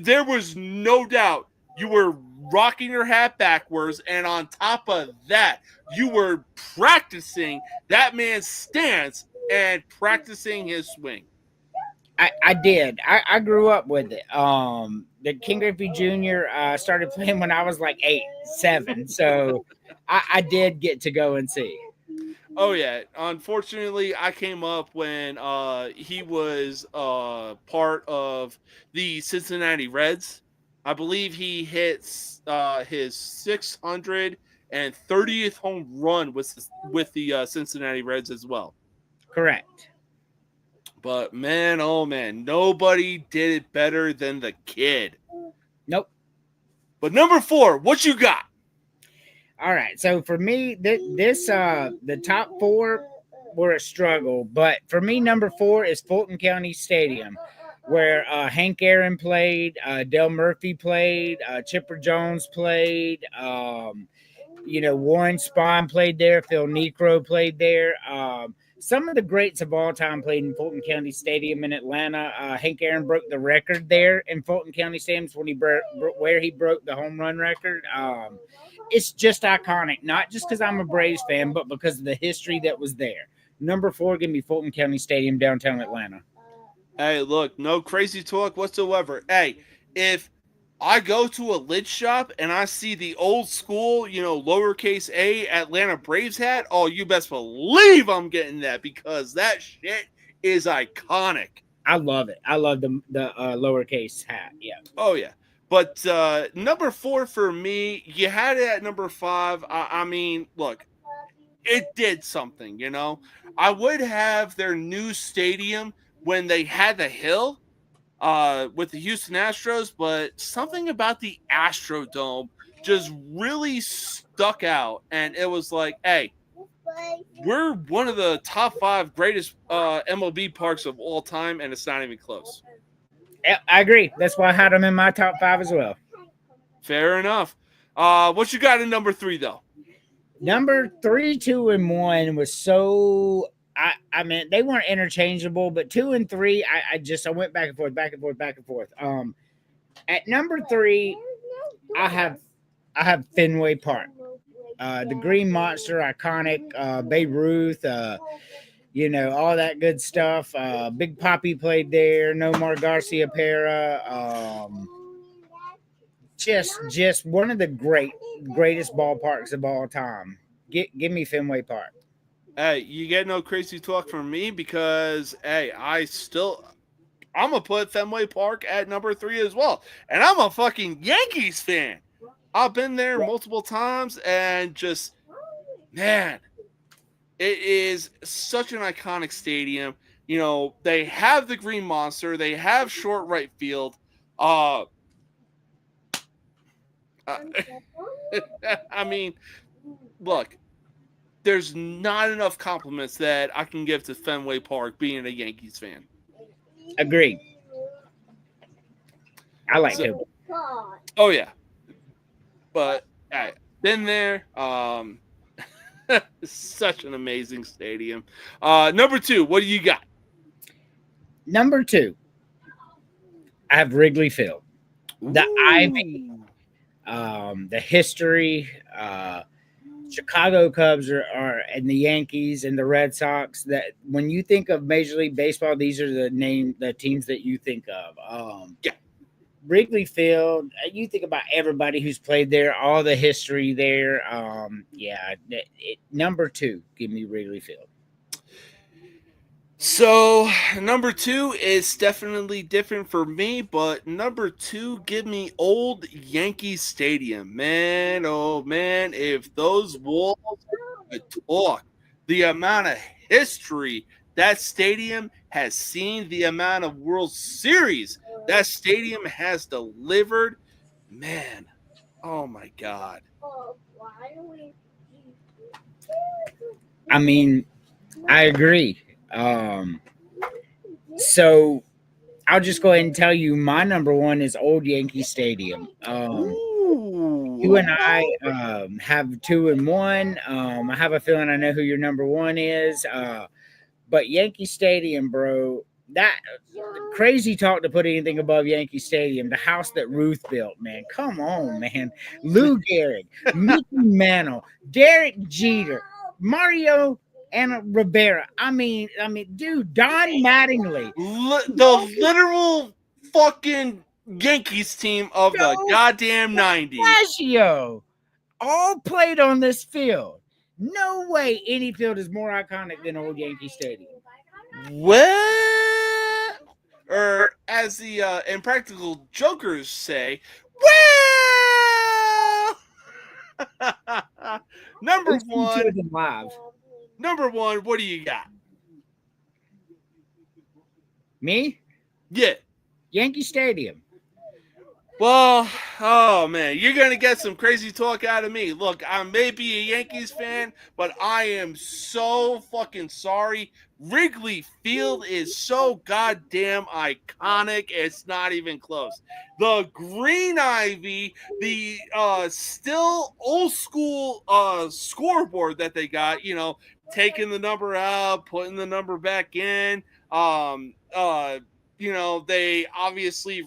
there was no doubt you were rocking your hat backwards, and on top of that, you were practicing that man's stance and practicing his swing. I did. I grew up with it. The Ken Griffey Jr. Started playing when I was like 8, 7, so I did get to go and see. Oh yeah, unfortunately, I came up when he was part of the Cincinnati Reds. I believe he hits his 630th home run with the Cincinnati Reds as well. Correct. But man, oh man, nobody did it better than the kid. Nope. But number 4, what you got? All right, so for me, the top 4 were a struggle, but for me, number 4 is Fulton County Stadium, where Hank Aaron played, Del Murphy played, Chipper Jones played, Warren Spahn played there, Phil Necro played there. Some of the greats of all time played in Fulton County Stadium in Atlanta. Hank Aaron broke the record there in Fulton County Stadium where he broke the home run record. It's just iconic, not just because I'm a Braves fan, but because of the history that was there. Number 4, give me Fulton County Stadium, downtown Atlanta. Hey, look, no crazy talk whatsoever. Hey, if I go to a lid shop and I see the old school, lowercase a Atlanta Braves hat, you best believe I'm getting that, because that shit is iconic. I love it. I love the lowercase hat. Yeah. Oh, yeah. But number 4 for me, you had it at number 5. I mean, look, it did something, I would have their new stadium when they had the hill with the Houston Astros, but something about the Astrodome just really stuck out. And it was like, hey, we're one of the top 5 greatest MLB parks of all time, and it's not even close. Yeah, I agree. That's why I had them in my top 5 as well. Fair enough. What you got in number 3, though? Number 3, 2, and 1 was so. I mean, they weren't interchangeable, but 2 and 3, I went back and forth, back and forth, back and forth. At number 3, I have Fenway Park, the Green Monster, iconic, Babe Ruth, all that good stuff. Big Poppy played there. Nomar Garcia Para. Just one of the greatest ballparks of all time. Give me Fenway Park. Hey, you get no crazy talk from me because, hey, I'm going to put Fenway Park at number 3 as well. And I'm a fucking Yankees fan. I've been there multiple times and just, man, it is such an iconic stadium. They have the Green Monster. They have short right field. I mean, look, there's not enough compliments that I can give to Fenway Park being a Yankees fan. Agreed. I like it. Oh, yeah. But I've been there. Such an amazing stadium. Number 2, what do you got? Number 2, I have Wrigley Field. The ivy, the history, Chicago Cubs are and the Yankees and the Red Sox. That when you think of Major League Baseball, these are the teams that you think of. Yeah. Wrigley Field, you think about everybody who's played there, all the history there. Number 2, give me Wrigley Field. So, number 2 is definitely different for me, but number 2, give me old Yankee Stadium. Man, oh man, if those walls could talk, the amount of history that stadium has seen, the amount of World Series that stadium has delivered, man, oh my God. I mean, I agree. So I'll just go ahead and tell you my number 1 is Old Yankee Stadium. You and I have 2 and 1. I have a feeling I know who your number 1 is. But Yankee Stadium, bro, that crazy talk to put anything above Yankee Stadium. The house that Ruth built, man. Come on, man. Lou Gehrig, Mickey Mantle, Derek Jeter, Mario and Rivera. I mean, dude, Don Mattingly. The literal fucking Yankees team of the goddamn 90s. Maggio all played on this field. No way any field is more iconic than Old Yankee Stadium. Well, or as the Impractical Jokers say, well, number 1, what do you got? Me? Yeah. Yankee Stadium. Well, oh man, you're going to get some crazy talk out of me. Look, I may be a Yankees fan, but I am so fucking sorry. Wrigley Field is so goddamn iconic. It's not even close. The green ivy, the still old school scoreboard that they got, taking the number out, putting the number back in, they obviously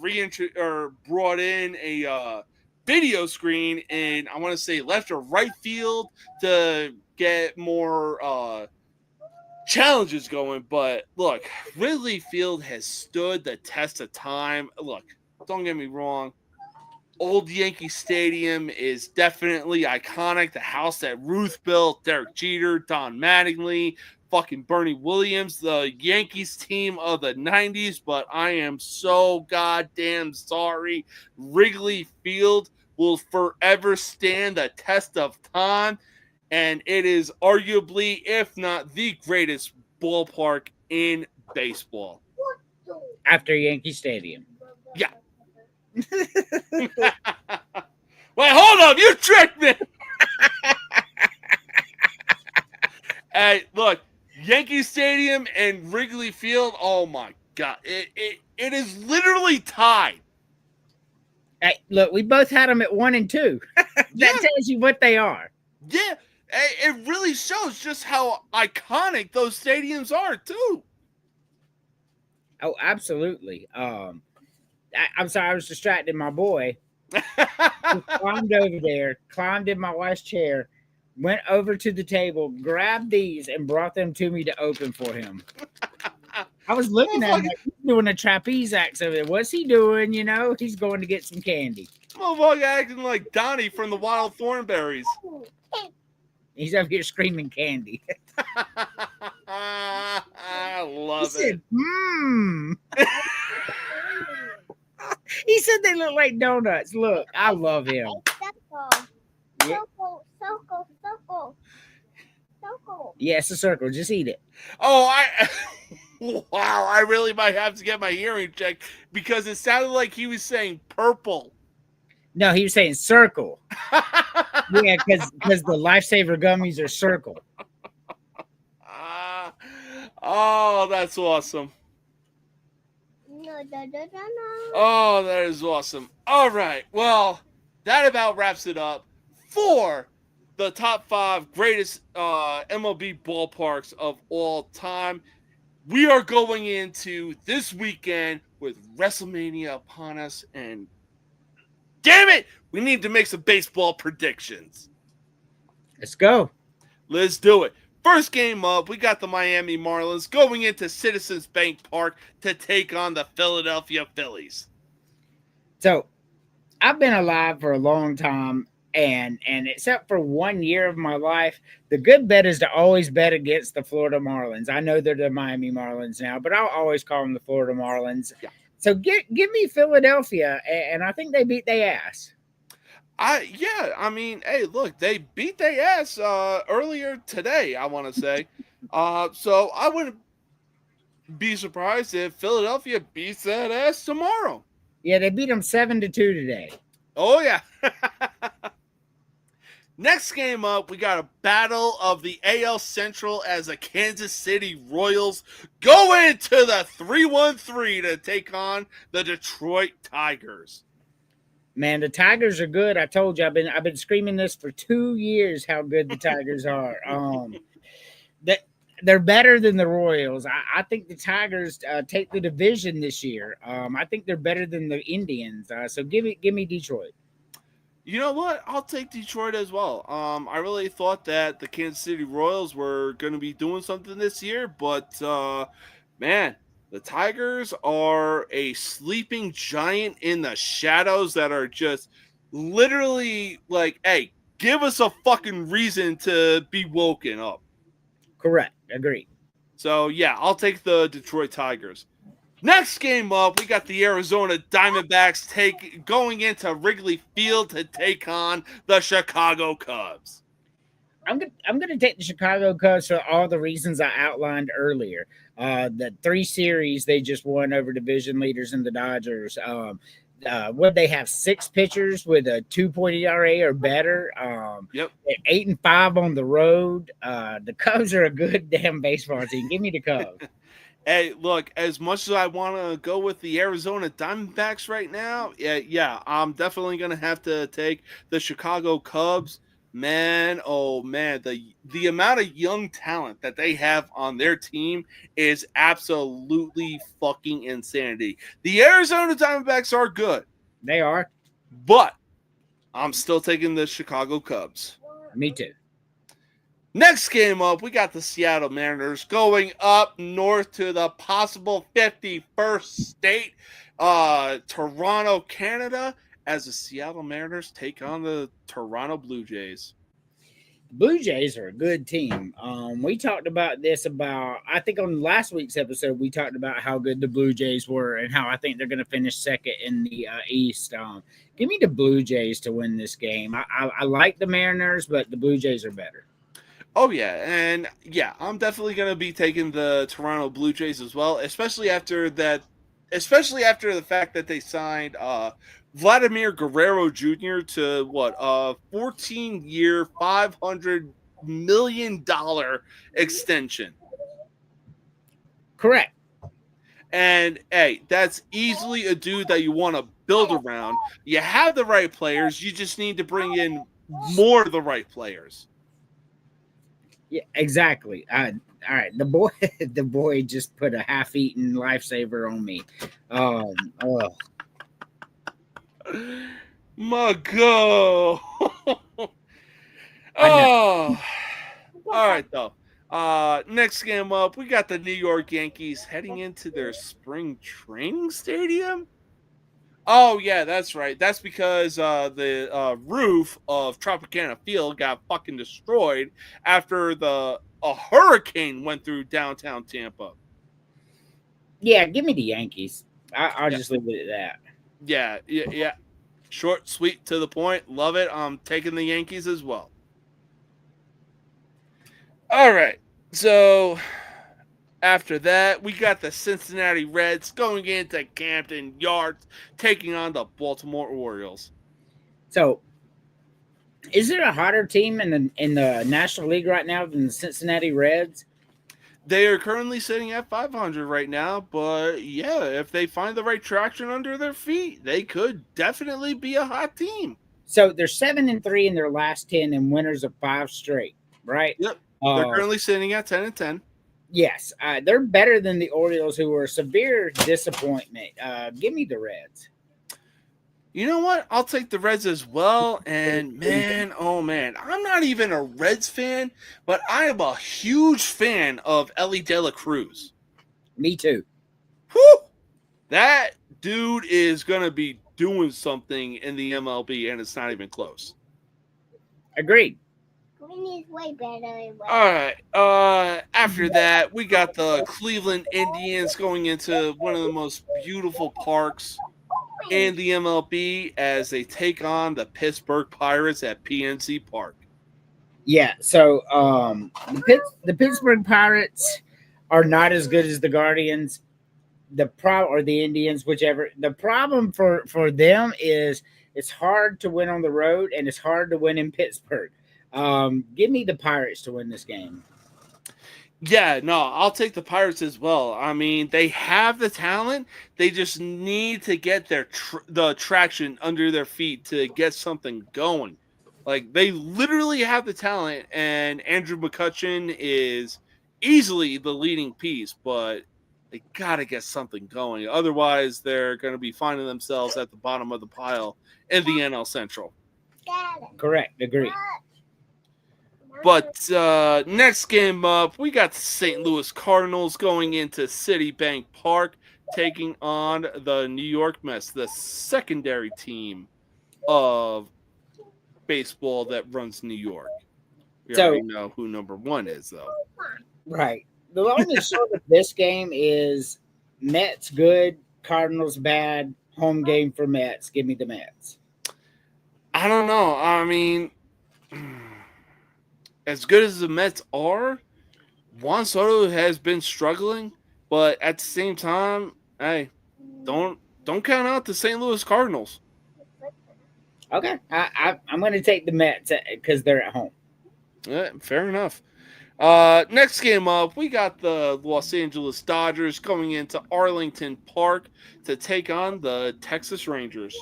brought in a video screen in, I want to say, left or right field to get more challenges going. But look, Wrigley Field has stood the test of time. Look, don't get me wrong. Old Yankee Stadium is definitely iconic. The house that Ruth built, Derek Jeter, Don Mattingly, fucking Bernie Williams, the Yankees team of the 90s, but I am so goddamn sorry. Wrigley Field will forever stand the test of time, and it is arguably, if not the greatest ballpark in baseball. After Yankee Stadium. Yeah. Wait, hold up, you tricked me. Hey, look, Yankee Stadium and Wrigley Field. Oh my God, it is literally tied. Hey, look, we both had them at 1 and 2. That Yeah. tells you what they are. Yeah, it really shows just how iconic those stadiums are too. Oh, absolutely. I'm sorry, I was distracted. My boy climbed over there, climbed in my wife's chair, went over to the table, grabbed these, and brought them to me to open for him. I was looking at him like he's doing a trapeze act over there. What's he doing? You know, he's going to get some candy. Motherfucker acting like Donnie from the Wild Thornberries. He's over here screaming candy. I love He said, He said they look like donuts. Look, I love him. Yeah. Circle. Yeah, it's a circle. Just eat it. Oh, wow, I really might have to get my hearing checked because it sounded like he was saying purple. No, he was saying circle. Yeah, because the Lifesaver gummies are circle. Oh, that's awesome. Oh, that is awesome. All right. Well, that about wraps it up for the top 5 greatest MLB ballparks of all time. We are going into this weekend with WrestleMania upon us, and damn it, we need to make some baseball predictions. Let's go. Let's do it. First game up, we got the Miami Marlins going into Citizens Bank Park to take on the Philadelphia Phillies. So, I've been alive for a long time, and except for 1 year of my life, the good bet is to always bet against the Florida Marlins. I know they're the Miami Marlins now, but I'll always call them the Florida Marlins. Yeah. So give me Philadelphia, and I think they beat their ass. I mean, hey, look, they beat their ass earlier today, I want to say. So I wouldn't be surprised if Philadelphia beats that ass tomorrow. Yeah, they beat them 7-2 today. Oh, yeah. Next game up, we got a battle of the AL Central as the Kansas City Royals go into the 3-1-3 to take on the Detroit Tigers. Man, the Tigers are good. I told you, I've been screaming this for 2 years how good the Tigers are. They're better than the Royals. I think the Tigers take the division this year. I think they're better than the Indians. So give me Detroit. You know what? I'll take Detroit as well. I really thought that the Kansas City Royals were going to be doing something this year, but man, the Tigers are a sleeping giant in the shadows that are just literally like, hey, give us a fucking reason to be woken up. Correct. Agreed. So, yeah, I'll take the Detroit Tigers. Next game up, we got the Arizona Diamondbacks going into Wrigley Field to take on the Chicago Cubs. I'm gonna take the Chicago Cubs for all the reasons I outlined earlier. The 3 series they just won over division leaders in the Dodgers. Would they have 6 pitchers with a 2.0 ERA or better? Yep. 8-5 on the road. The Cubs are a good damn baseball team. Give me the Cubs. Hey, look, as much as I want to go with the Arizona Diamondbacks right now, yeah, I'm definitely going to have to take the Chicago Cubs. Man, oh man, the amount of young talent that they have on their team is absolutely fucking insanity. The Arizona Diamondbacks are good. They are. But I'm still taking the Chicago Cubs. Me too. Next game up, we got the Seattle Mariners going up north to the possible 51st state, Toronto, Canada, as the Seattle Mariners take on the Toronto Blue Jays. Blue Jays are a good team. We talked about this I think on last week's episode, we talked about how good the Blue Jays were and how I think they're going to finish second in the East. Give me the Blue Jays to win this game. I like the Mariners, but the Blue Jays are better. Oh, yeah. And, yeah, I'm definitely going to be taking the Toronto Blue Jays as well, especially after the fact that they signed Vladimir Guerrero Jr. to, 14-year, $500 million extension. Correct. And hey, that's easily a dude that you want to build around. You have the right players. You just need to bring in more of the right players. Yeah, exactly. All right. The boy just put a half-eaten lifesaver on me. Oh, My God. I know. Oh. All right, though. Next game up, we got the New York Yankees heading into their spring training stadium. Oh, yeah, that's right. That's because the roof of Tropicana Field got fucking destroyed after a hurricane went through downtown Tampa. Yeah, give me the Yankees. I'll Yeah. just leave it at that. Yeah. Short, sweet, to the point. Love it. I'm taking the Yankees as well. All right. So after that, we got the Cincinnati Reds going into Camden Yards, taking on the Baltimore Orioles. So, is there a hotter team in the National League right now than the Cincinnati Reds? They are currently sitting at 500 right now, but yeah, if they find the right traction under their feet, they could definitely be a hot team. So they're 7-3 in their last 10 and winners of 5 straight, right? Yep. They're currently sitting at 10-10. Yes, they're better than the Orioles, who were a severe disappointment. Give me the Reds. You know what? I'll take the Reds as well. And man, oh man, I'm not even a Reds fan, but I am a huge fan of Ellie De La Cruz. Me too. Whew! That dude is going to be doing something in the MLB, and it's not even close. Agreed. Green is way better. All right. After that, we got the Cleveland Indians going into one of the most beautiful parks in the MLB as they take on the Pittsburgh Pirates at PNC Park. Yeah, so the Pittsburgh Pirates are not as good as the Guardians, or the Indians, whichever. The problem for them is it's hard to win on the road and it's hard to win in Pittsburgh. Give me the Pirates to win this game. Yeah, no, I'll take the Pirates as well. I mean, they have the talent. They just need to get the traction under their feet to get something going. Like, they literally have the talent, and Andrew McCutchen is easily the leading piece, but they got to get something going. Otherwise, they're going to be finding themselves at the bottom of the pile in the NL Central. Correct. Agree. But next game up, we got the St. Louis Cardinals going into Citibank Park, taking on the New York Mets, the secondary team of baseball that runs New York. We already know who number 1 is, though. Right. The long and short of this game is Mets good, Cardinals bad, home game for Mets. Give me the Mets. I don't know. I mean, as good as the Mets are, Juan Soto has been struggling, but at the same time, hey, don't count out the St. Louis Cardinals. Okay, I'm going to take the Mets because they're at home. Yeah, fair enough. Next game up, we got the Los Angeles Dodgers going into Arlington Park to take on the Texas Rangers.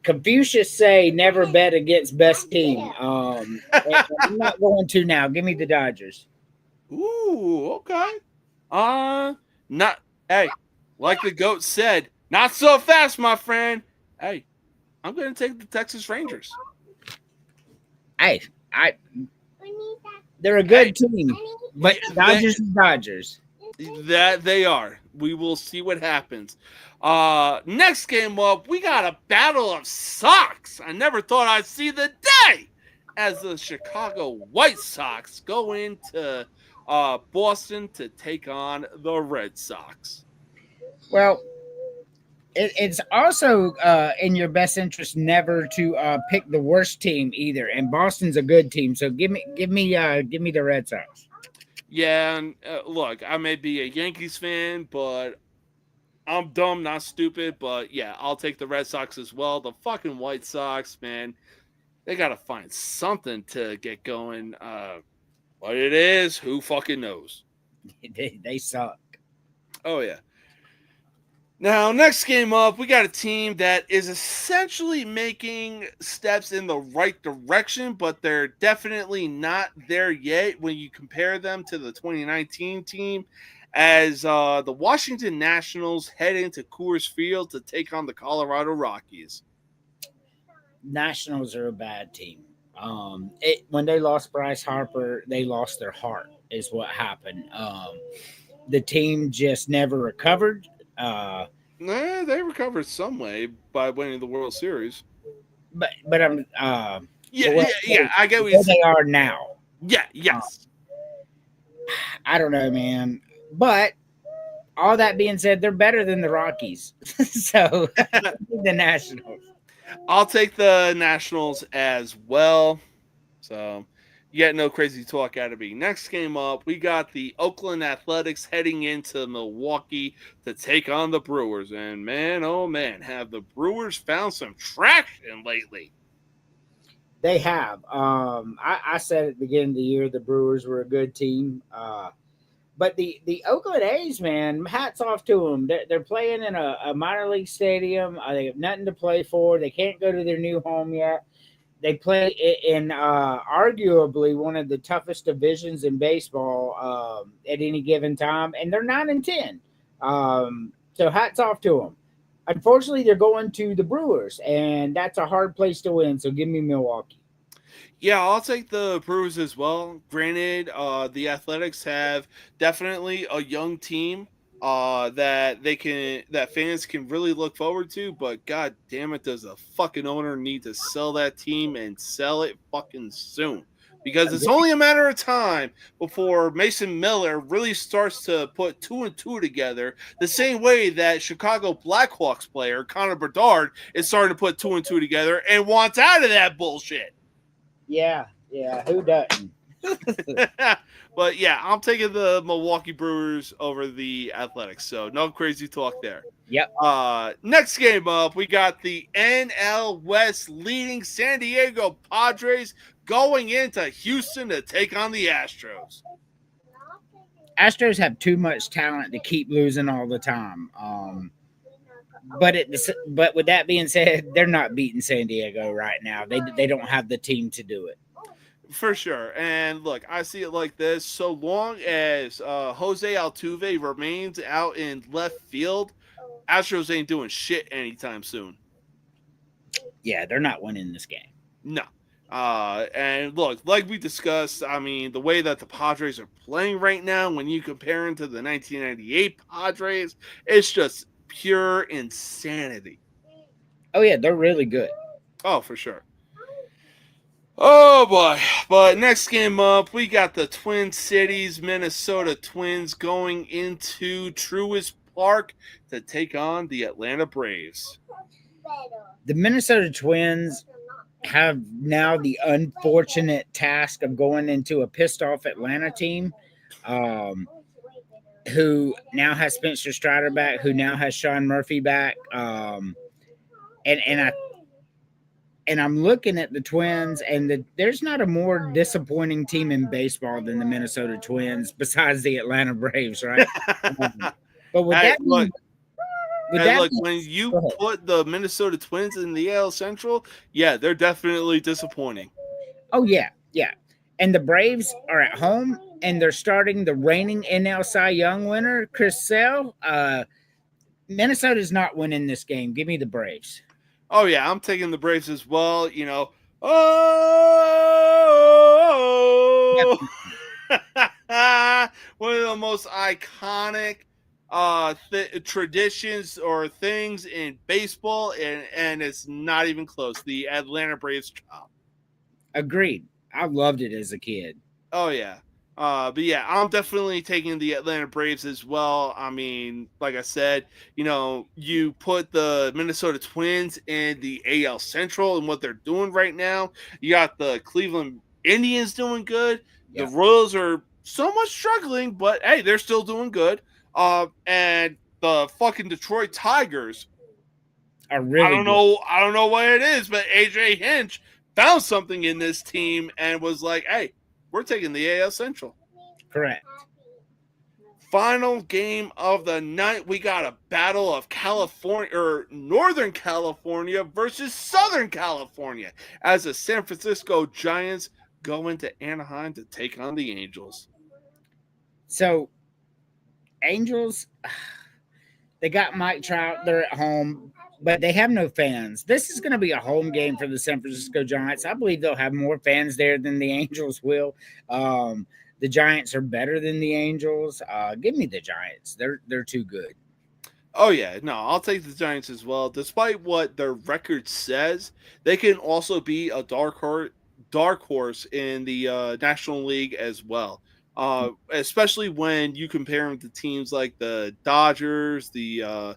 Confucius say never bet against best team. I'm not going to now. Give me the Dodgers. Ooh, okay. Like the GOAT said, not so fast, my friend. Hey, I'm going to take the Texas Rangers. Hey, they're a good team, but Dodgers and Dodgers. That they are. We will see what happens. Next game up, we got a battle of socks. I never thought I'd see the day as the Chicago White Sox go into Boston to take on the Red Sox. Well, it's also in your best interest never to pick the worst team either. And Boston's a good team, so give me the Red Sox. Yeah, and look, I may be a Yankees fan, but I'm dumb, not stupid. But yeah, I'll take the Red Sox as well. The fucking White Sox, man. They got to find something to get going. What it is, who fucking knows? They suck. Oh, yeah. Now, next game up, we got a team that is essentially making steps in the right direction, but they're definitely not there yet when you compare them to the 2019 team, as the Washington Nationals head into Coors Field to take on the Colorado Rockies. Nationals are a bad team. When they lost Bryce Harper, they lost their heart, is what happened. The team just never recovered. They recovered some way by winning the World Series. But I'm Yeah. I get what where you're saying. they are now. Yeah, yes. I don't know, man. But all that being said, they're better than the Rockies. So the Nationals. I'll take the Nationals as well. So you get no crazy talk out of me. Next game up, we got the Oakland Athletics heading into Milwaukee to take on the Brewers. And man, oh man, have the Brewers found some traction lately. They have. I said at the beginning of the year the Brewers were a good team. But the Oakland A's, man, hats off to them. They're playing in a minor league stadium. They have nothing to play for. They can't go to their new home yet. They play in arguably one of the toughest divisions in baseball at any given time, and they're 9-10. So hats off to them. Unfortunately, they're going to the Brewers, and that's a hard place to win. So give me Milwaukee. Yeah, I'll take the Brewers as well. Granted, the Athletics have definitely a young team that fans can really look forward to, but god damn it, does the fucking owner need to sell that team and sell it fucking soon. Because it's only a matter of time before Mason Miller really starts to put 2 and 2 together, the same way that Chicago Blackhawks player Connor Bedard is starting to put 2 and 2 together and wants out of that bullshit. Yeah, who doesn't? But yeah, I'm taking the Milwaukee Brewers over the Athletics. So no crazy talk there. Yep. Next game up, we got the NL West leading San Diego Padres going into Houston to take on the Astros. Astros have too much talent to keep losing all the time. But with that being said, they're not beating San Diego right now. They don't have the team to do it. For sure. And look, I see it like this. So long as Jose Altuve remains out in left field, Astros ain't doing shit anytime soon. Yeah, they're not winning this game. No. And look, like we discussed, I mean, the way that the Padres are playing right now, when you compare them to the 1998 Padres, it's just pure insanity. Oh, yeah, they're really good. Oh, for sure. Oh, boy. But next game up, we got the Twin Cities, Minnesota Twins going into Truist Park to take on the Atlanta Braves. The Minnesota Twins have now the unfortunate task of going into a pissed-off Atlanta team who now has Spencer Strider back, who now has Sean Murphy back. And I'm looking at the Twins, and there's not a more disappointing team in baseball than the Minnesota Twins, besides the Atlanta Braves, right? But with Hey, that, look, look, when you put the Minnesota Twins in the AL Central, yeah, they're definitely disappointing. Oh yeah. And the Braves are at home, and they're starting the reigning NL Cy Young winner, Chris Sale. Minnesota's not winning this game. Give me the Braves. Oh, yeah, I'm taking the Braves as well. You know, one of the most iconic traditions or things in baseball, and it's not even close. The Atlanta Braves chop. Agreed. I loved it as a kid. Oh, yeah. But yeah, I'm definitely taking the Atlanta Braves as well. I mean, like I said, you know, you put the Minnesota Twins in the AL Central and what they're doing right now. You got the Cleveland Indians doing good. Yeah. The Royals are somewhat struggling, but hey, they're still doing good. And the fucking Detroit Tigers are really I don't know what it is, but AJ Hinch found something in this team and was like, hey, we're taking the AL Central. Correct. Final game of the night, we got a battle of California, or Northern California versus Southern California, as the San Francisco Giants go into Anaheim to take on the Angels. So, Angels, they got Mike Trout. They're at home, but they have no fans. This is going to be a home game for the San Francisco Giants. I believe they'll have more fans there than the Angels will. The Giants are better than the Angels. Give me the Giants. They're too good. Oh, yeah. No, I'll take the Giants as well. Despite what their record says, they can also be a dark horse in the National League as well. Especially when you compare them to teams like the Dodgers, the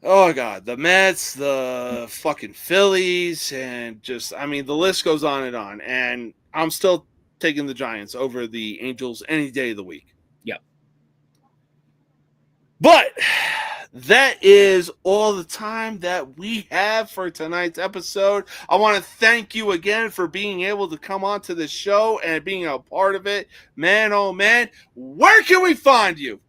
Mets, the fucking Phillies, and the list goes on. And I'm still taking the Giants over the Angels any day of the week. Yep. But that is all the time that we have for tonight's episode. I want to thank you again for being able to come on to the show and being a part of it. Man, oh man, where can we find you?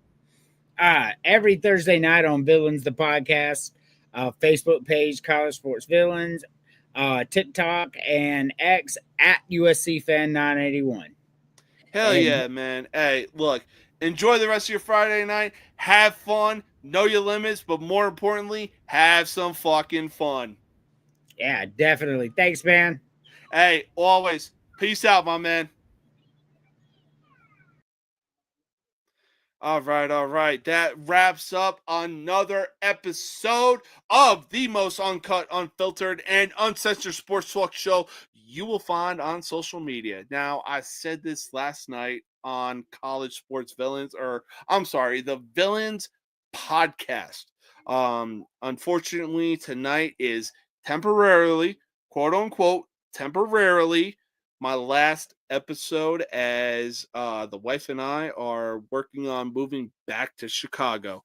Every Thursday night on Villains, the podcast, Facebook page, College Sports Villains, TikTok, and X at USC Fan 981. Hell yeah, man. Hey, look, enjoy the rest of your Friday night. Have fun. Know your limits, but more importantly, have some fucking fun. Yeah, definitely. Thanks, man. Hey, always. Peace out, my man. All right. That wraps up another episode of the most uncut, unfiltered, and uncensored sports talk show you will find on social media. Now, I said this last night on College Sports Villains, the Villains podcast. Unfortunately, tonight is temporarily, quote unquote, my last episode, as the wife and I are working on moving back to Chicago.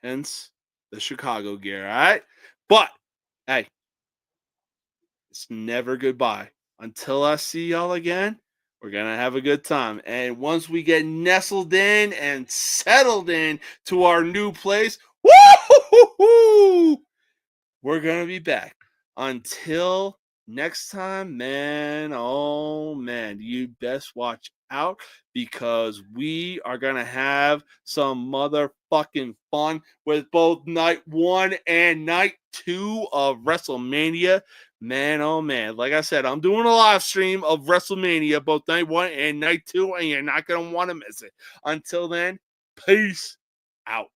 Hence the Chicago gear, all right? But, hey, it's never goodbye. Until I see y'all again, we're going to have a good time. And once we get nestled in and settled in to our new place, woo-hoo-hoo-hoo, we're going to be back. Until next time, man, oh man, you best watch out, because we are going to have some motherfucking fun with both night 1 and night 2 of WrestleMania. Man, oh man, like I said, I'm doing a live stream of WrestleMania, both night 1 and night 2, and you're not going to want to miss it. Until then, peace out.